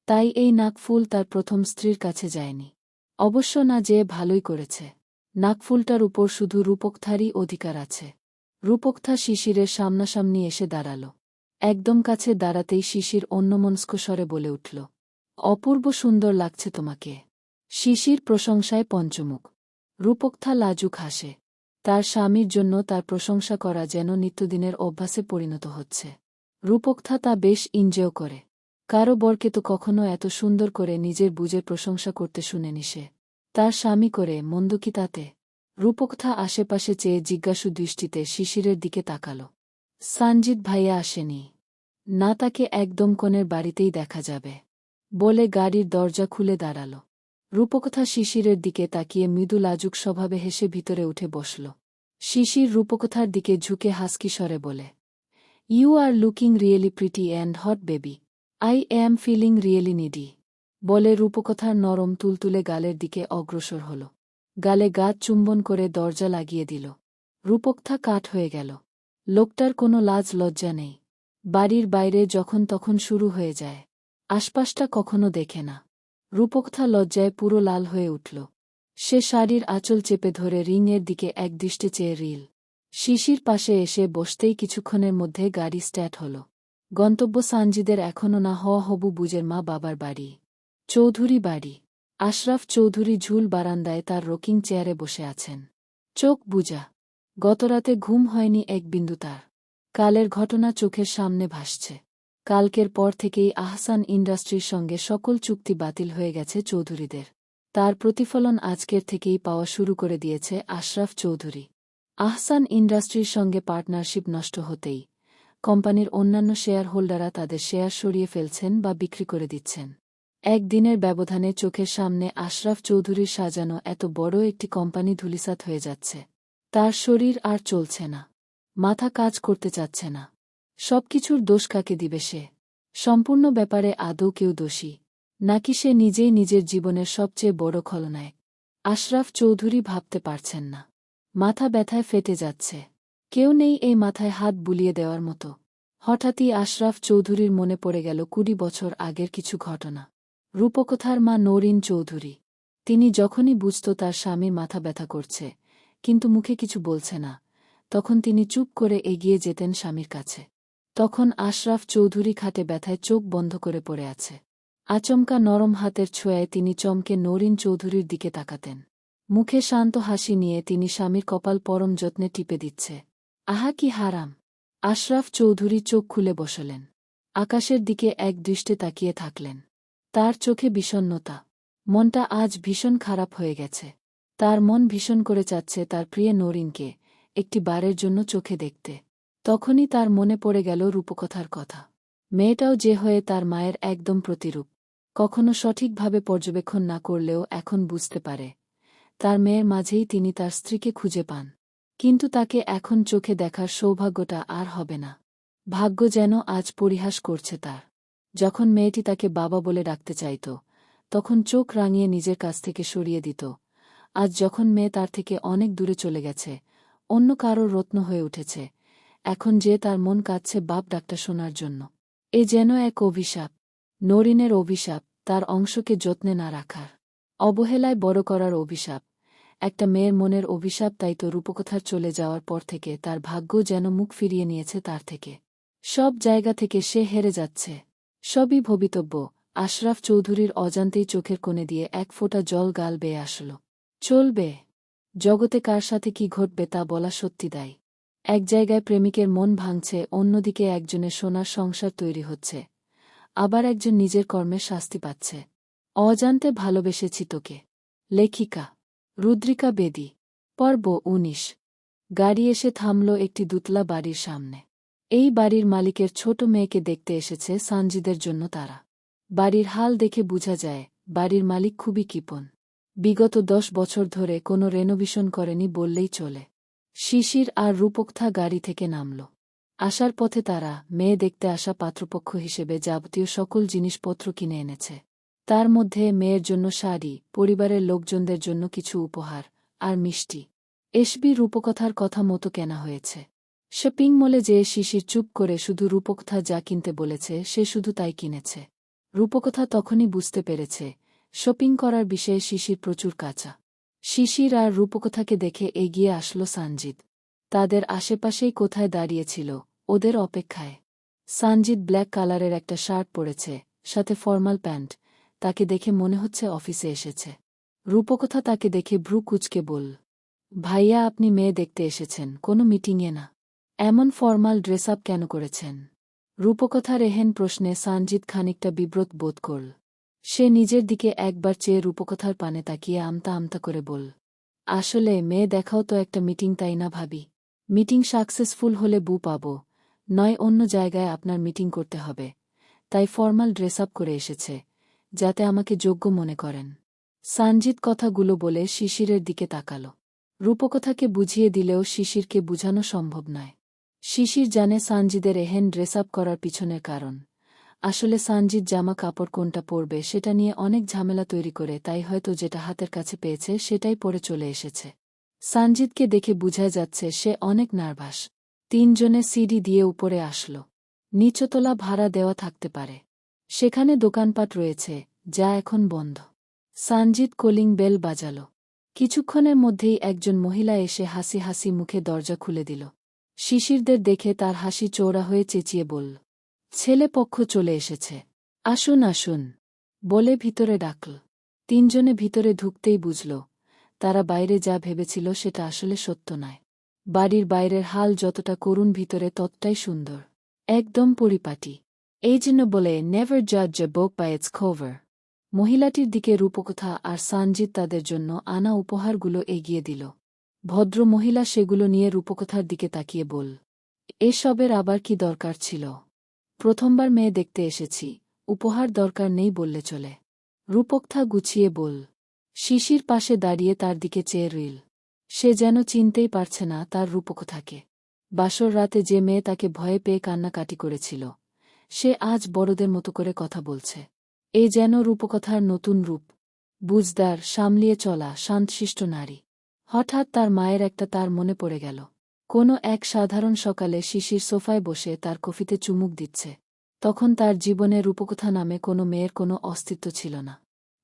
তাই এই নাকফুল তার প্রথম স্ত্রীর কাছে যায়নি। অবশ্য না যেয়ে ভালোই করেছে। নাকফুলটার উপর শুধু রূপকথারই অধিকার আছে। রূপকথা শিশিরের সামনাসামনি এসে দাঁড়াল। একদম কাছে দাঁড়াতেই শিশির অন্যমনস্ক স্বরে বলে উঠল, অপূর্ব সুন্দর লাগছে তোমাকে। শিশির প্রশংসায় পঞ্চমুখ। রূপকথা লাজুক হাসে। তার স্বামীর জন্য তার প্রশংসা করা যেন নিত্যদিনের অভ্যাসে পরিণত হচ্ছে। রূপকথা তা বেশ এনজয় করে। কারো বরকে তো কখনো এত সুন্দর করে নিজের বুঝের প্রশংসা করতে শুনেনি সে। তার স্বামী করে, মন্দ কি তাতে? রূপকথা আশেপাশে চেয়ে জিজ্ঞাসু দৃষ্টিতে শিশিরের দিকে তাকাল। সানজিদ ভাইয়া আসেনি? না, তাকে একদম কোণের বাড়িতেই দেখা যাবে বলে গাড়ির দরজা খুলে দাঁড়াল। রূপকথা শিশিরের দিকে তাকিয়ে মৃদু লাজুক স্বভাবে হেসে ভিতরে উঠে বসল। শিশির রূপকথার দিকে ঝুঁকে হাসকি স্বরে বলে, you are looking really pretty and hot baby. I am feeling really needy. বলে রূপকথার নরম তুলতুলে গালের দিকে অগ্রসর হল। গালে গাঁত চুম্বন করে দরজা লাগিয়ে দিল। রূপকথা কাঠ হয়ে গেল। লোকটার কোনো লাজ লজ্জা নেই। বাড়ির বাইরে যখন তখন শুরু হয়ে যায়। আশপাশটা কখনো দেখে না। রূপকথা লজ্জায় পুরো লাল হয়ে উঠল। সে শাড়ির আঁচল চেপে ধরে রিংয়ের দিকে একদৃষ্টে চেয়ে রিল। শিশির পাশে এসে বসতেই কিছুক্ষণের মধ্যে গাড়ি স্টার্ট হল। গন্তব্য সানজিদের এখনও না হওয়া হবু বুজের মা বাবার বাড়ি, চৌধুরী বাড়ি। আশরাফ চৌধুরী ঝুল বারান্দায় তার রকিং চেয়ারে বসে আছেন, চোখ বুজা। গতরাতে ঘুম হয়নি এক বিন্দু তার। কালের ঘটনা চোখের সামনে ভাসছে। কালকের পর থেকেই আহসান ইন্ডাস্ট্রির সঙ্গে সকল চুক্তি বাতিল হয়ে গেছে চৌধুরীদের। তার প্রতিফলন আজকের থেকেই পাওয়া শুরু করে দিয়েছে আশরাফ চৌধুরী। আহসান ইন্ডাস্ট্রির সঙ্গে পার্টনারশিপ নষ্ট হতেই কোম্পানির অন্যান্য শেয়ার হোল্ডাররা তাদের শেয়ার সরিয়ে ফেলছেন বা বিক্রি করে দিচ্ছেন। একদিনের ব্যবধানে চোখের সামনে আশরাফ চৌধুরীর সাজানো এত বড় একটি কোম্পানি ধূলিসাৎ হয়ে যাচ্ছে। তার শরীর আর চলছে না, মাথা কাজ করতে চাচ্ছে না। সবকিছুর দোষ কাকে দিবে সে? সম্পূর্ণ ব্যাপারে আদৌ কেউ দোষী, নাকি সে নিজেই নিজের জীবনের সবচেয়ে বড় খলনায়ক? আশরাফ চৌধুরী ভাবতে পারছেন না। মাথা ব্যথায় ফেটে যাচ্ছে। কেউ নেই এই মাথায় হাত বুলিয়ে দেওয়ার মতো। হঠাৎই আশরাফ চৌধুরীর মনে পড়ে গেল ২০ বছর আগের কিছু ঘটনা। রূপকথার মা নৌরিন চৌধুরী। তিনি যখনই বুঝত তার স্বামীর মাথা ব্যথা করছে, কিন্তু মুখে কিছু বলছে না, তখন তিনি চুপ করে এগিয়ে যেতেন স্বামীর কাছে। তখন আশরাফ চৌধুরী খাটে ব্যথায় চোখ বন্ধ করে পড়ে আছে। আচমকা নরম হাতের ছোঁয়ায় তিনি চমকে নৌরিন চৌধুরীর দিকে তাকাতেন। মুখে শান্ত হাসি নিয়ে তিনি স্বামীর কপাল পরম যত্নে টিপে দিচ্ছে। আহা কি হারাম! আশরাফ চৌধুরী চোখ খুলে বসলেন। আকাশের দিকে এক দৃষ্টে তাকিয়ে থাকলেন। তার চোখে বিষণ্ণতা। মনটা আজ ভীষণ খারাপ হয়ে গেছে। তার মন ভীষণ করে চাচ্ছে তার প্রিয় নরিনকে একটি বারের জন্য চোখে দেখতে। তখনই তার মনে পড়ে গেল রূপকথার কথা। মেয়েটাও যে হয়ে তার মায়ের একদম প্রতিরূপ। কখনো সঠিকভাবে পর্যবেক্ষণ না করলেও এখন বুঝতে পারে তার মেয়ের মাঝেই তিনি তার স্ত্রীকে খুঁজে পান। কিন্তু তাকে এখন চোখে দেখার সৌভাগ্যটা আর হবে না। ভাগ্য যেন আজ পরিহাস করছে তার। যখন মেয়েটি তাকে বাবা বলে ডাকতে চাইত, তখন চোখ রাঙিয়ে নিজের কাছ থেকে সরিয়ে দিত। আজ যখন মেয়ে তার থেকে অনেক দূরে চলে গেছে, অন্য কারোর রত্ন হয়ে উঠেছে, এখন যে তার মন কাঁদছে বাপ ডাকটা শোনার জন্য। এ যেন এক অভিশাপ। নরিনের অভিশাপ, তার অংশকে যত্নে না রাখার, অবহেলায় বড় করার অভিশাপ। একটা মেয়ের মনের অভিশাপ। তাই তো রূপকথার চলে যাওয়ার পর থেকে তার ভাগ্য যেন মুখ ফিরিয়ে নিয়েছে তার থেকে। সব জায়গা থেকে সে হেরে যাচ্ছে। সবই ভবিতব্য। আশরাফ চৌধুরীর অজান্তেই চোখের কোণে দিয়ে এক ফোঁটা জল গাল বেয়ে আসল। চলবে। জগতে কার সাথে কি ঘটবে তা বলা সত্যি দায়। এক জায়গায় প্রেমিকের মন ভাঙছে, অন্যদিকে একজনের সোনার সংসার তৈরি হচ্ছে, আবার একজন নিজের কর্মের শাস্তি পাচ্ছে। অজান্তে ভালোবেসেছি তোকে। লেখিকা রুদ্রিকা বেদী। পর্ব ১৯। গাড়ি এসে থামল একটি দুতলা বাড়ির সামনে। এই বাড়ির মালিকের ছোট মেয়েকে দেখতে এসেছে সানজিদের জন্য তারা। বাড়ির হাল দেখে বোঝা যায় বাড়ির মালিক খুবই কৃপণ। বিগত ১০ বছর ধরে কোনো রেনোভেশন করেনি বললেই চলে। শিশির আর রূপকথা গাড়ি থেকে নামল। আসার পথে তারা মেয়ে দেখতে আসা পাত্রপক্ষ হিসেবে যাবতীয় সকল জিনিসপত্র কিনে এনেছে। তার মধ্যে মেয়ের জন্য শাড়ি, পরিবারের লোকজনদের জন্য কিছু উপহার, আর মিষ্টি। এসবি রূপকথার কথা মতো কেনা হয়েছে। শপিং মলে যেয়ে শিশির চুপ করে শুধু রূপকথা যা কিনতে বলেছে সে শুধু তাই কিনেছে। রূপকথা তখনই বুঝতে পেরেছে শপিং করার বিষয়ে শিশির প্রচুর কাঁচা। শিশির আর রূপকথাকে দেখে এগিয়ে আসলো সানজিদ। তাদের আশেপাশেই কোথায় দাঁড়িয়েছিল, ওদের অপেক্ষায়। সানজিদ ব্ল্যাক কালারের একটা শার্ট পরেছে, সাথে ফর্মাল প্যান্ট। তাকে দেখে মনে হচ্ছে অফিসে এসেছে। রূপকথা তাকে দেখে ভ্রু কুঁচকে বলল, ভাইয়া আপনি মেয়ে দেখতে এসেছেন, কোনো মিটিংয়ে না। এমন ফর্মাল ড্রেস আপ কেন করেছেন? রূপকথার এহেন প্রশ্নে সানজিদ খানিকটা বিব্রত বোধ করল। সে নিজের দিকে একবার চেয়ে রূপকথার পানে তাকিয়ে আমতা আমতা করে বলল, আসলে মেয়ে দেখাও তো একটা মিটিং তাই না ভাবি? মিটিং সাকসেসফুল হলে বউ পাবো, নয় অন্য জায়গায় আপনার মিটিং করতে হবে। তাই ফর্মাল ড্রেস আপ করে এসেছে, যাতে আমাকে যোগ্য মনে করেন। সানজিদ কথাগুলো বলে শিশিরের দিকে তাকাল। রূপকথাকে বুঝিয়ে দিলেও শিশিরকে বুঝানো সম্ভব নয়। শিশির জানে সানজিদের এহেন ড্রেস আপ করার পিছনের কারণ। আসলে সানজিদ জামা কাপড় কোনটা পরবে সেটা নিয়ে অনেক ঝামেলা তৈরি করে, তাই হয়তো যেটা হাতের কাছে পেয়েছে সেটাই পরে চলে এসেছে। সানজিদকে দেখে বোঝা যাচ্ছে সে অনেক নার্ভাস। ৩ জনে সিঁড়ি দিয়ে উপরে আসল। নিচতলা ভাড়া দেওয়া থাকতে পারে। সেখানে দোকানপাট রয়েছে, যা এখন বন্ধ। সানজিদ কলিং বেল বাজাল। কিছুক্ষণের মধ্যেই একজন মহিলা এসে হাসি হাসি মুখে দরজা খুলে দিল। শিশিরদের দেখে তার হাসি চওড়া হয়ে চেঁচিয়ে বলল, ছেলে পক্ষ চলে এসেছে, আসুন আসুন বলে ভিতরে ডাকল। ৩ জনে ভিতরে ঢুকতেই বুঝল তারা বাইরে যা ভেবেছিল সেটা আসলে সত্য নয়। বাড়ির বাইরের হাল যতটা করুণ, ভিতরে ততটাই সুন্দর, একদম পরিপাটি। এই জন্য বলে নেভার জাজ এ বুক বাই ইটস কভার। মহিলাটির দিকে রূপকথা আর সানজিদ তাদের জন্য আনা উপহারগুলো এগিয়ে দিল। ভদ্র মহিলা সেগুলো নিয়ে রূপকথার দিকে তাকিয়ে বলল, এসবের আবার কি দরকার ছিল? প্রথমবার মেয়ে দেখতে এসেছি, উপহার দরকার নেই বললে চলে। রূপকথা গুছিয়ে বলল। শিশির পাশে দাঁড়িয়ে তার দিকে চেয়ে রইল। সে যেন চিনতেই পারছে না তার রূপকথাকে। বাসর রাতে যে মেয়ে তাকে ভয়ে পেয়ে কান্নাকাটি করেছিল, সে আজ বড়দের মতো করে কথা বলছে। এ যেন রূপকথার নতুন রূপ। বুঝদার, সামলিয়ে চলা, শান্তশিষ্ট নারী। হঠাৎ তার মায়ের একটা তার মনে পড়ে গেল। কোনো এক সাধারণ সকালে শিশির সোফায় বসে তার কফিতে চুমুক দিচ্ছে। তখন তার জীবনে রূপকথা নামে কোনো মেয়ের কোনো অস্তিত্ব ছিল না।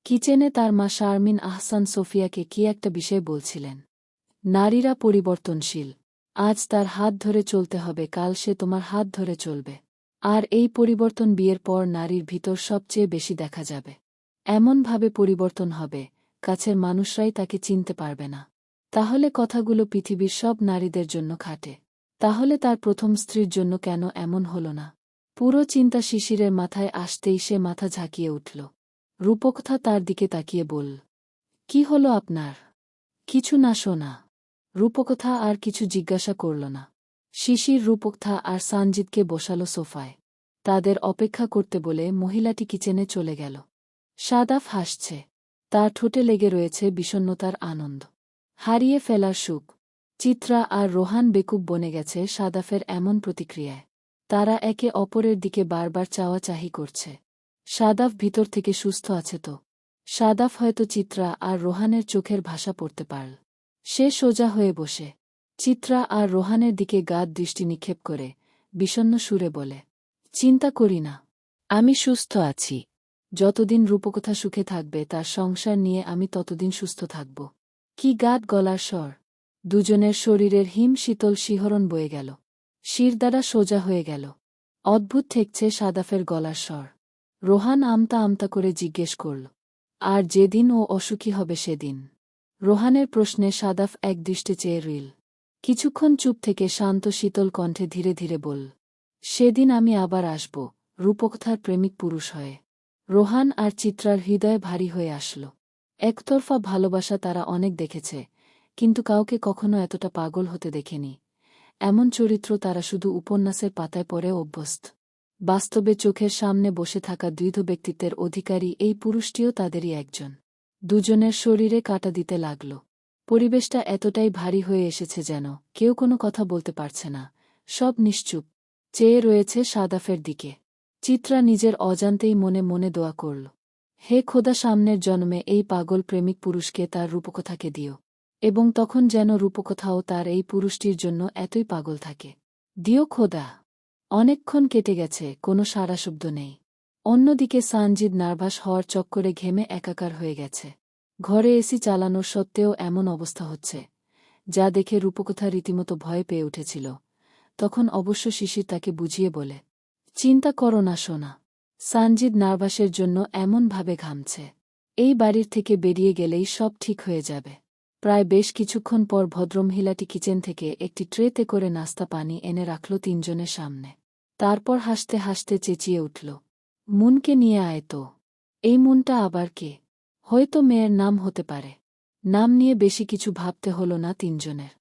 কিচেনে তার মা শারমিন আহসান সোফিয়াকে কি একটা বিষয় বলছিলেন। নারীরা পরিবর্তনশীল। আজ তার হাত ধরে চলতে হবে, কাল সে তোমার হাত ধরে চলবে। আর এই পরিবর্তন বিয়ের পর নারীর ভিতর সবচেয়ে বেশি দেখা যাবে। এমনভাবে পরিবর্তন হবে কাছের মানুষরাই তাকে চিনতে পারবে না। তাহলে কথাগুলো পৃথিবীর সব নারীদের জন্য খাটে। তাহলে তার প্রথম স্ত্রীর জন্য কেন এমন হল না? পুরো চিন্তা শিশিরের মাথায় আসতেই সে মাথা ঝাঁকিয়ে উঠল। রূপকথা তার দিকে তাকিয়ে বলল, কি হলো আপনার? কিছু না সোনা। রূপকথা আর কিছু জিজ্ঞাসা করল না। শিশির রূপকথা আর সানজিদকে বসালো সোফায়। তাদের অপেক্ষা করতে বলে মহিলাটি কিচেনে চলে গেল। সাদাফ হাসছে। তার ঠোঁটে লেগে রয়েছে বিষণ্ণতার আনন্দ, হারিয়ে ফেলার সুখ। চিত্রা আর রোহান বেকুব বনে গেছে সাদাফের এমন প্রতিক্রিয়ায়। তারা একে অপরের দিকে বারবার চাওয়াচাহি করছে। সাদাফ ভিতর থেকে সুস্থ আছে তো? সাদাফ হয়তো চিত্রা আর রোহানের চোখের ভাষা পড়তে পারল। সে সোজা হয়ে বসে চিত্রা আর রোহানের দিকে গাঢ় দৃষ্টি নিক্ষেপ করে বিষণ্ণ সুরে বলে, চিন্তা করি না, আমি সুস্থ আছি। যতদিন রূপকথা সুখে থাকবে তার সংসার নিয়ে আমি ততদিন সুস্থ থাকব। কি গাঢ় গলার স্বর! দুজনের শরীরের হিম শীতল শিহরণ বয়ে গেল। শিরদাঁড়া সোজা হয়ে গেল। অদ্ভুত ঠেকছে সাদাফের গলার স্বর। রোহান আমতা আমতা করে জিজ্ঞেস করল, আর যেদিন ও অসুখী হবে সেদিন? রোহানের প্রশ্নে সাদাফ একদৃষ্টে চেয়ে রইল। কিছুক্ষণ চুপ থেকে শান্ত শীতল কণ্ঠে ধীরে ধীরে বলল, সেদিন আমি আবার আসব, রূপকথার প্রেমিক পুরুষ হয়ে। রোহান আর চিত্রার হৃদয় ভারী হয়ে আসল। একতরফা ভালোবাসা তারা অনেক দেখেছে, কিন্তু কাউকে কখনো এতটা পাগল হতে দেখেনি। এমন চরিত্র তারা শুধু উপন্যাসের পাতায় পড়ে অভ্যস্ত। বাস্তবে চোখের সামনে বসে থাকা দ্বৈধ ব্যক্তিত্বের অধিকারী এই পুরুষটিও তাদেরই একজন। দুজনের শরীরে কাঁটা দিতে লাগল। পরিবেশটা এতটাই ভারী হয়ে এসেছে যেন কেউ কোনো কথা বলতে পারছে না। সব নিশ্চুপ, চেয়ে রয়েছে সাদাফের দিকে। চিত্রা নিজের অজান্তেই মনে মনে দোয়া করল, হে খোদা, সামনের জন্মে এই পাগল প্রেমিক পুরুষকে তার রূপকথাকে দিও, এবং তখন যেন রূপকথাও তার এই পুরুষটির জন্য এতই পাগল থাকে। দিও খোদা। অনেকক্ষণ কেটে গেছে, কোনো সাড়া শব্দ নেই। অন্যদিকে সানজিদ নার্ভাস হওয়ার চক্করে ঘেমে একাকার হয়ে গেছে। ঘরে এসি চালানোর সত্ত্বেও এমন অবস্থা হচ্ছে, যা দেখে রূপকথা রীতিমতো ভয় পেয়ে উঠেছিল। তখন অবশ্য শিশির তাকে বুঝিয়ে বলে, চিন্তা করো না সোনা, সানজিদ নার্ভাসের জন্য এমনভাবে ঘামছে। এই বাড়ির থেকে বেরিয়ে গেলেই সব ঠিক হয়ে যাবে। প্রায় বেশ কিছুক্ষণ পর ভদ্রমহিলাটি কিচেন থেকে একটি ট্রেতে করে নাস্তা পানি এনে রাখল তিনজনের সামনে। তারপর হাসতে হাসতে চেঁচিয়ে উঠল, মুনকে নিয়ে আয় তো। এই মুনটা আবার কে? হয়তো মেয়ের নাম হতে পারে। নাম নিয়ে বেশি কিছু ভাবতে হল না তিনজনের।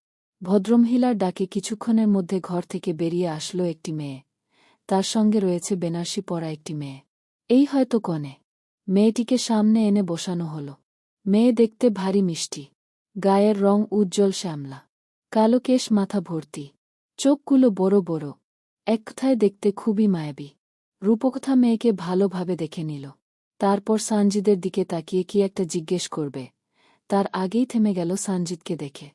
ভদ্রমহিলার ডাকে কিছুক্ষণের মধ্যে ঘর থেকে বেরিয়ে আসলো একটি মেয়ে। তার সঙ্গে রয়েছে বেনারসি পরা একটি মেয়ে। এই হয়তো কনে। মেয়েটিকে সামনে এনে বসানো হল। মেয়ে দেখতে ভারী মিষ্টি। গায়ের রং উজ্জ্বল শ্যামলা। কালো কেশ মাথা ভর্তি। চোখগুলো বড় বড়। এক কথায় দেখতে খুবই মায়াবী। রূপকথা মেয়েকে ভালোভাবে দেখে নিল। তারপর সানজিদের দিকে তাকিয়ে কি একটা জিজ্ঞেস করবে, তার আগেই থেমে গেল সানজিদকে দেখে।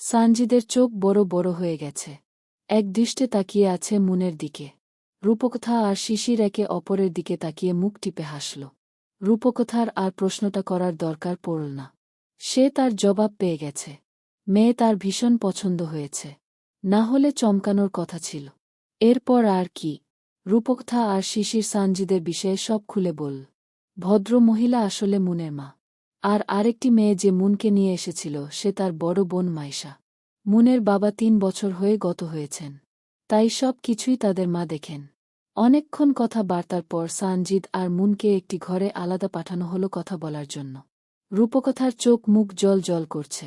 সানজিদের চোখ বড় বড় হয়ে গেছে। এক দৃষ্টে তাকিয়ে আছে মুনের দিকে। রূপকথা আর শিশির একে অপরের দিকে তাকিয়ে মুখ টিপে হাসল। রূপকথার আর প্রশ্নটা করার দরকার পড়ল না। সে তার জবাব পেয়ে গেছে। মেয়ে তার ভীষণ পছন্দ হয়েছে। না হলে চমকানোর কথা ছিল। এরপর আর কি? রূপকথা আর শিশির সানজিদের বিষয়ে সব খুলে বলল। ভদ্র মহিলা আসলে মুনের মা। আর আরেকটি মেয়ে যে মুনকে নিয়ে এসেছিল সে তার বড় বোন মাইশা। মুনের বাবা ৩ বছর হয়ে গত হয়েছেন, তাই সব কিছুই তাদের মা দেখেন। অনেকক্ষণ কথাবার্তার পর সানজিদ আর মুনকে একটি ঘরে আলাদা পাঠানো হলো কথা বলার জন্য। রূপকথার চোখ মুখ জল জল করছে।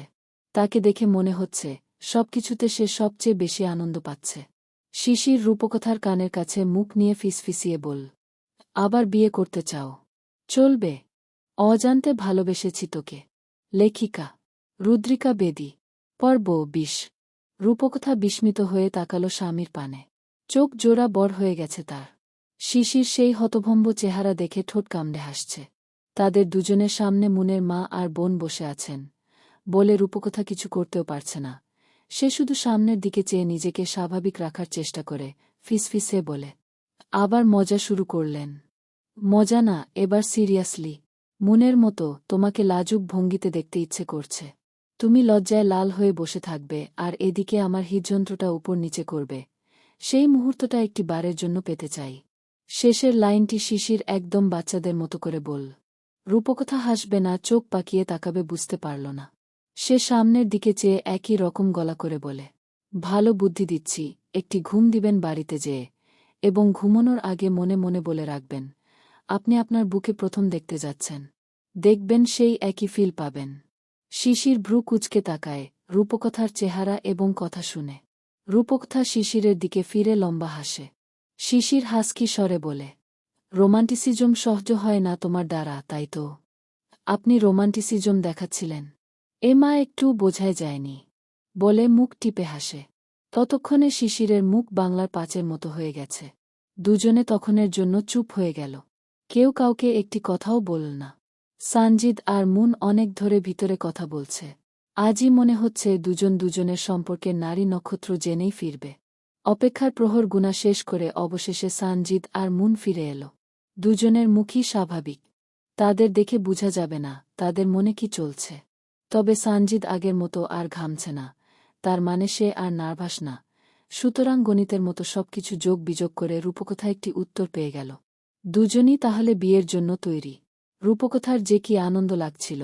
তাকে দেখে মনে হচ্ছে সবকিছুতে সে সবচেয়ে বেশি আনন্দ পাচ্ছে। শিশির রূপকথার কানের কাছে মুখ নিয়ে ফিসফিসিয়ে বলল, আবার বিয়ে করতে চাও? চলবে। অজান্তে ভালোবেসেছি তোকে। লেখিকা রুদ্রিকা বেদী। পর্ব ২০। রূপকথা বিস্মিত হয়ে তাকালো স্বামীর পানে। চোখ জোড়া বড় হয়ে গেছে তার। শিশির সেই হতভম্ব চেহারা দেখে ঠোঁট কামড়ে হাসছে। তাদের দুজনের সামনে মুনের মা আর বোন বসে আছেন বলে রূপকথা কিছু করতেও পারছে না। সে শুধু সামনের দিকে চেয়ে নিজেকে স্বাভাবিক রাখার চেষ্টা করে ফিসফিসে বলে, আবার মজা শুরু করলেন? মজা না, এবার সিরিয়াসলি। মুনের মতো তোমাকে লাজুক ভঙ্গিতে দেখতে ইচ্ছে করছে। তুমি লজ্জায় লাল হয়ে বসে থাকবে আর এদিকে আমার হৃদযন্ত্রটা উপর নিচে করবে। সেই মুহূর্তটা একটি বারের জন্য পেতে চাই। শেষের লাইনটি শিশির একদম বাচ্চাদের মতো করে বলল। রূপকথা হাসবে না, চোখ পাকিয়ে তাকাবে, বুঝতে পারল না। সে সামনের দিকে চেয়ে একই রকম গলা করে বলে, ভালো বুদ্ধি দিচ্ছি, একটি ঘুম দিবেন বাড়িতে যেয়ে, এবং ঘুমানোর আগে মনে মনে বলে রাখবেন আপনি আপনার বুকে প্রথম দেখতে যাচ্ছেন। দেখবেন সেই একই ফিল পাবেন। শিশির ভ্রু কুঁচকে তাকায় রূপকথার চেহারা এবং কথা শুনে। রূপকথা শিশিরের দিকে ফিরে লম্বা হাসে। শিশির হাসকি স্বরে বলে, রোমান্টিসিজম সহ্য হয় না তোমার দ্বারা, তাই তো? আপনি রোমান্টিসিজম দেখাচ্ছিলেন? এমা একটু বোঝাই যায়নি বলে মুখ টিপে হাসে। ততক্ষণে শিশিরের মুখ বাংলার পাঁচের মতো হয়ে গেছে। দুজনে তখনের জন্য চুপ হয়ে গেল। কেউ কাউকে একটি কথাও বলল না। সানজিদ আর মুন অনেক ধরে ভিতরে কথা বলছে। আজই মনে হচ্ছে দুজন দুজনের সম্পর্কে নারী নক্ষত্র জেনেই ফিরবে। অপেক্ষার প্রহর গুণা শেষ করে অবশেষে সানজিদ আর মুন ফিরে এলো। দুজনের মুখই স্বাভাবিক। তাদের দেখে বোঝা যাবে না তাদের মনে কি চলছে। তবে সানজিদ আগের মতো আর ঘামছে না, তার মানে সে আর নার্ভাস না। সুতরাং গণিতের মতো সবকিছু যোগ বিযোগ করে রূপকথা একটি উত্তর পেয়ে গেল। দুজনই তাহলে বিয়ের জন্য তৈরি। রূপকথার যে কি আনন্দ লাগছিল,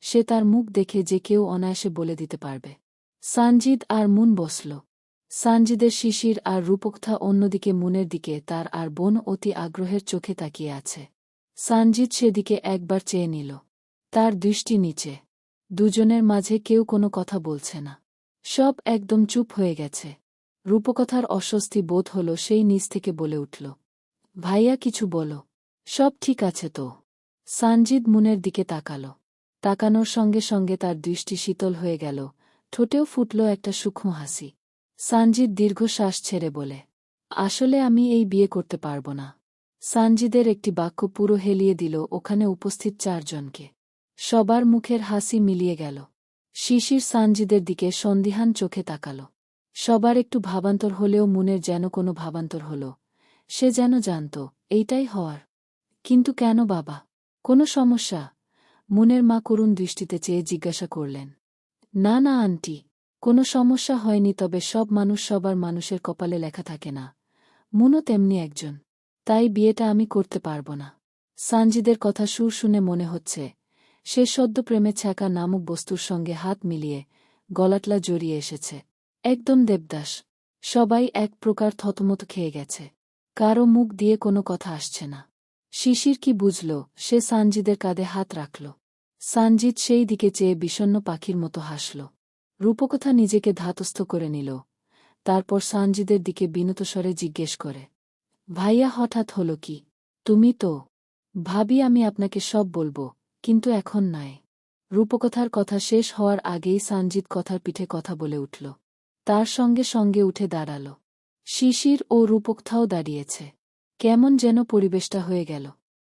সে তার মুখ দেখে যে কেউ অনায়াসে বলে দিতে পারবে। সানজিদ আর মুন বসল। সানজিদের শিশির আর রূপকথা অন্যদিকে, মুনের দিকে তার আর বোন অতি আগ্রহের চোখে তাকিয়ে আছে। সানজিদ সেদিকে একবার চেয়ে নিল। তার দৃষ্টি নিচে। দুজনের মাঝে কেউ কোনো কথা বলছে না। সব একদম চুপ হয়ে গেছে। রূপকথার অস্বস্তি বোধ হল, সেই নিচ থেকে বলে উঠল, ভাইয়া কিছু বলো। সব ঠিক আছে তো? সানজিদ মুনের দিকে তাকাল। তাকানোর সঙ্গে সঙ্গে তার দৃষ্টি শীতল হয়ে গেল, ঠোঁটেও ফুটল একটা সূক্ষ্ম হাসি। সানজিদ দীর্ঘশ্বাস ছেড়ে বলে, আসলে আমি এই বিয়ে করতে পারব না। সানজিদের একটি বাক্য পুরো হেলিয়ে দিল ওখানে উপস্থিত চারজনকে। সবার মুখের হাসি মিলিয়ে গেল। শিশির সানজিদের দিকে সন্দিহান চোখে তাকাল। সবার একটু ভাবান্তর হলেও মুনের যেন কোনো ভাবান্তর হল। সে যেন জানত এইটাই হওয়ার। কিন্তু কেন বাবা? কোনো সমস্যা? মুনের মা করুণ দৃষ্টিতে চেয়ে জিজ্ঞাসা করলেন। না না আন্টি, কোনো সমস্যা হয়নি, তবে সব মানুষ সবার মানুষের কপালে লেখা থাকে না। মুনও তেমনি একজন। তাই বিয়েটা আমি করতে পারব না। সানজিদের কথা সুর শুনে মনে হচ্ছে সে সদ্য প্রেমে ছ্যাঁকা নামক বস্তুর সঙ্গে হাত মিলিয়ে গলাটলা জড়িয়ে এসেছে। একদম দেবদাস। সবাই এক প্রকার থতমত খেয়ে গেছে। কারও মুখ দিয়ে কোনো কথা আসছে না। শিশির কি বুঝল? সে সানজিদের কাঁধে হাত রাখল। সানজিদ সেই দিকে চেয়ে বিষণ্ণ পাখির মতো হাসল। রূপকথা নিজেকে ধাতস্থ করে নিল। তারপর সানজিদের দিকে বিনত স্বরে জিজ্ঞেস করে, ভাইয়া হঠাৎ হল কি? তুমি তো ভাবি আমি আপনাকে সব বলবো, কিন্তু এখন নয়। রূপকথার কথা শেষ হওয়ার আগেই সানজিদ কথার পিঠে কথা বলে উঠল। তার সঙ্গে সঙ্গে উঠে দাঁড়াল। শিশির ও রূপকথাও দাঁড়িয়েছে। কেমন যেন পরিবেশটা হয়ে গেল।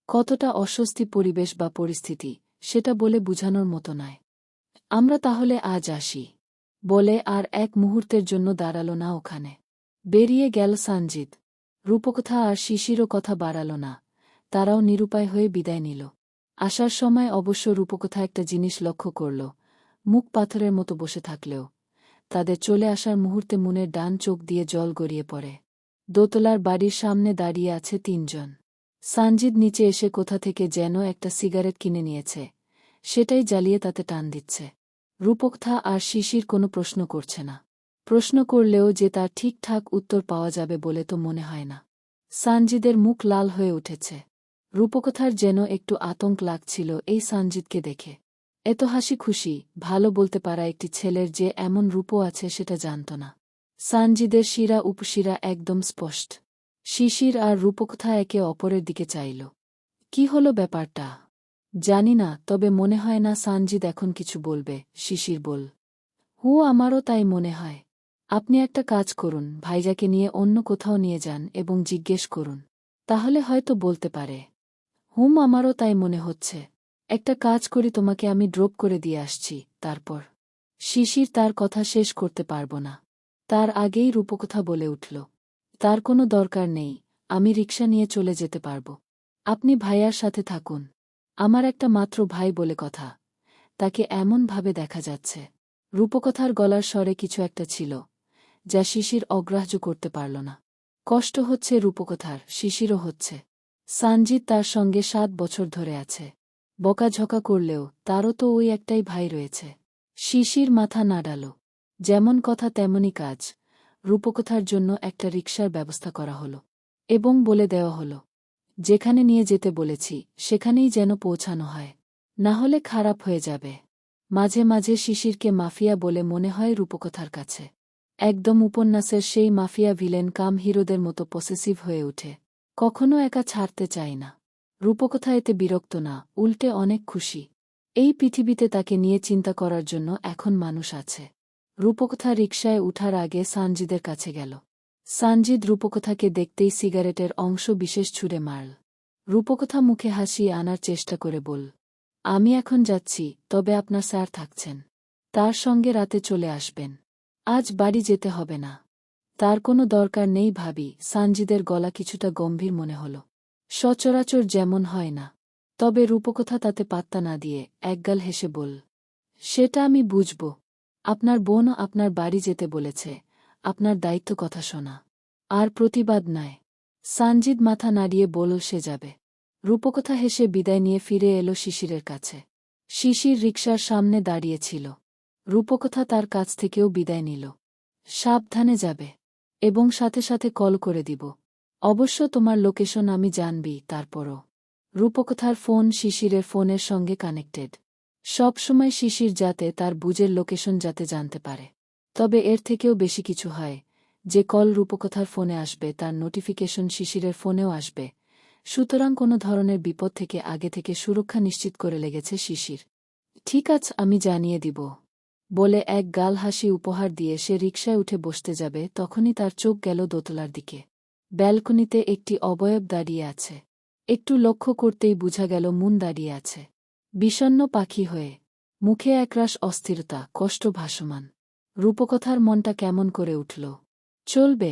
কতটা অস্বস্তি পরিবেশ বা পরিস্থিতি, সেটা বলে বুঝানোর মতো নয়। আমরা তাহলে আজ আসি বলে আর এক মুহূর্তের জন্য দাঁড়াল না ওখানে। বেরিয়ে গেল সানজিদ। রূপকথা আর শিশিরও কথা বাড়াল না। তারাও নিরুপায় হয়ে বিদায় নিল। আসার সময় অবশ্য রূপকথা একটা জিনিস লক্ষ্য করল। মুখ পাথরের মতো বসে থাকলেও তাদের চলে আসার মুহূর্তে মুনের ডান চোখ দিয়ে জল গড়িয়ে পড়ে। দোতলার বাড়ির সামনে দাঁড়িয়ে আছে তিনজন। সানজিদ নিচে এসে কোথা থেকে যেন একটা সিগারেট কিনে নিয়েছে, সেটাই জ্বালিয়ে তাতে টান দিচ্ছে। রূপকথা আর শিশির কোনো প্রশ্ন করছে না। প্রশ্ন করলেও যে তার ঠিকঠাক উত্তর পাওয়া যাবে বলে তো মনে হয় না। সানজিদের মুখ লাল হয়ে উঠেছে। রূপকথার যেন একটু আতঙ্ক লাগছিল এই সানজিদকে দেখে। এত হাসি খুশি, ভালো বলতে পারা একটি ছেলের যে এমন রূপও আছে সেটা জানত না। সানজিদের শিরা উপশিরা একদম স্পষ্ট। শিশির আর রূপকথা একে অপরের দিকে চাইল। কি হলো ব্যাপারটা? জানি না, তবে মনে হয় না সানজিদ এখন কিছু বলবে। শিশির বল, আমারও তাই মনে হয়। আপনি একটা কাজ করুন, ভাইজাকে নিয়ে অন্য কোথাও নিয়ে যান এবং জিজ্ঞেস করুন, তাহলে হয়তো বলতে পারে। আমারও তাই মনে হচ্ছে। একটা কাজ করি, তোমাকে আমি ড্রপ করে দিয়ে আসছি, তারপর। শিশির তার কথা শেষ করতে পারব না। তার আগেই রূপকথা বলে উঠল, তার কোনো দরকার নেই, আমি রিকশা নিয়ে চলে যেতে পারব। আপনি ভাইয়ার সাথে থাকুন। আমার একটা মাত্র ভাই বলে কথা, তাকে এমনভাবে দেখা যাচ্ছে। রূপকথার গলার স্বরে কিছু একটা ছিল যা শিশির অগ্রাহ্য করতে পারল না। কষ্ট হচ্ছে রূপকথার, শিশিরও হচ্ছে। সানজিদ তার সঙ্গে 7 বছর ধরে আছে। বকাঝকা করলেও তারও তো ওই একটাই ভাই রয়েছে। শিশির মাথা নাড়াল। যেমন কথা তেমনই কাজ। রূপকথার জন্য একটা রিকশার ব্যবস্থা করা হল এবং বলে দেওয়া হল, যেখানে নিয়ে যেতে বলেছি সেখানেই যেন পৌঁছানো হয়, না হলে খারাপ হয়ে যাবে। মাঝে মাঝে শিশিরকে মাফিয়া বলে মনে হয় রূপকথার কাছে। একদম উপন্যাসের সেই মাফিয়া ভিলেন কাম হিরোদের মতো পসেসিভ হয়ে ওঠে, কখনো একা ছাড়তে চায় না। রূপকথা এতে বিরক্ত না, উল্টে অনেক খুশি। এই পৃথিবীতে তাকে নিয়ে চিন্তা করার জন্য এখন মানুষ আছে। রূপকথা রিকশায় উঠার আগে সানজিদের কাছে গেল। সানজিদ রূপকথাকে দেখতেই সিগারেটের অংশ বিশেষ ছুঁড়ে মারল। রূপকথা মুখে হাসি আনার চেষ্টা করে বল, আমি এখন যাচ্ছি, তবে আপনার স্যার থাকছেন। তার সঙ্গে রাতে চলে আসবেন। আজ বাড়ি যেতে হবে না। তার কোনো দরকার নেই ভাবি। সানজিদের গলা কিছুটা গম্ভীর মনে হল, সচরাচর যেমন হয় না। তবে রূপকথা তাতে পাত্তা না দিয়ে একগাল হেসে বল, সেটা আমি বুঝব। আপনার বোনও আপনার বাড়ি যেতে বলেছে, আপনার দায়িত্ব কথা শোনা, আর প্রতিবাদ নয়। সানজিদ মাথা নাড়িয়ে বলল সে যাবে। রূপকথা হেসে বিদায় নিয়ে ফিরে এলো শিশিরের কাছে। শিশির রিকশার সামনে দাঁড়িয়েছিল। রূপকথা তার কাছ থেকেও বিদায় নিল। সাবধানে যাবে, এবং সাথে সাথে কল করে দিব। অবশ্য তোমার লোকেশন আমি জানবি। তারপরও রূপকথার ফোন শিশিরের ফোনের সঙ্গে কানেক্টেড। সব সময় শিশির যাতে তার বুঝের লোকেশন যাতে জানতে পারে। তবে এর থেকেও বেশি কিছু হয়, যে কল রূপকথার ফোনে আসবে তার নোটিফিকেশন শিশিরের ফোনেও আসবে। সুতরাং কোনো ধরনের বিপদ থেকে আগে থেকে সুরক্ষা নিশ্চিত করে লেগেছে শিশির। ঠিক আছে, আমি জানিয়ে দিব বলে এক গাল হাসি উপহার দিয়ে সে রিকশায় উঠে বসতে যাবে, তখনই তার চোখ গেল দোতলার দিকে। ব্যালকনিতে একটি অবয়ব দাঁড়িয়ে আছে। একটু লক্ষ্য করতেই বুঝা গেল মুন দাঁড়িয়ে আছে, বিষণ্ণ পাখি হয়ে, মুখে একরাশ অস্থিরতা, কষ্ট ভাসমান। রূপকথার মনটা কেমন করে উঠল। চলবে।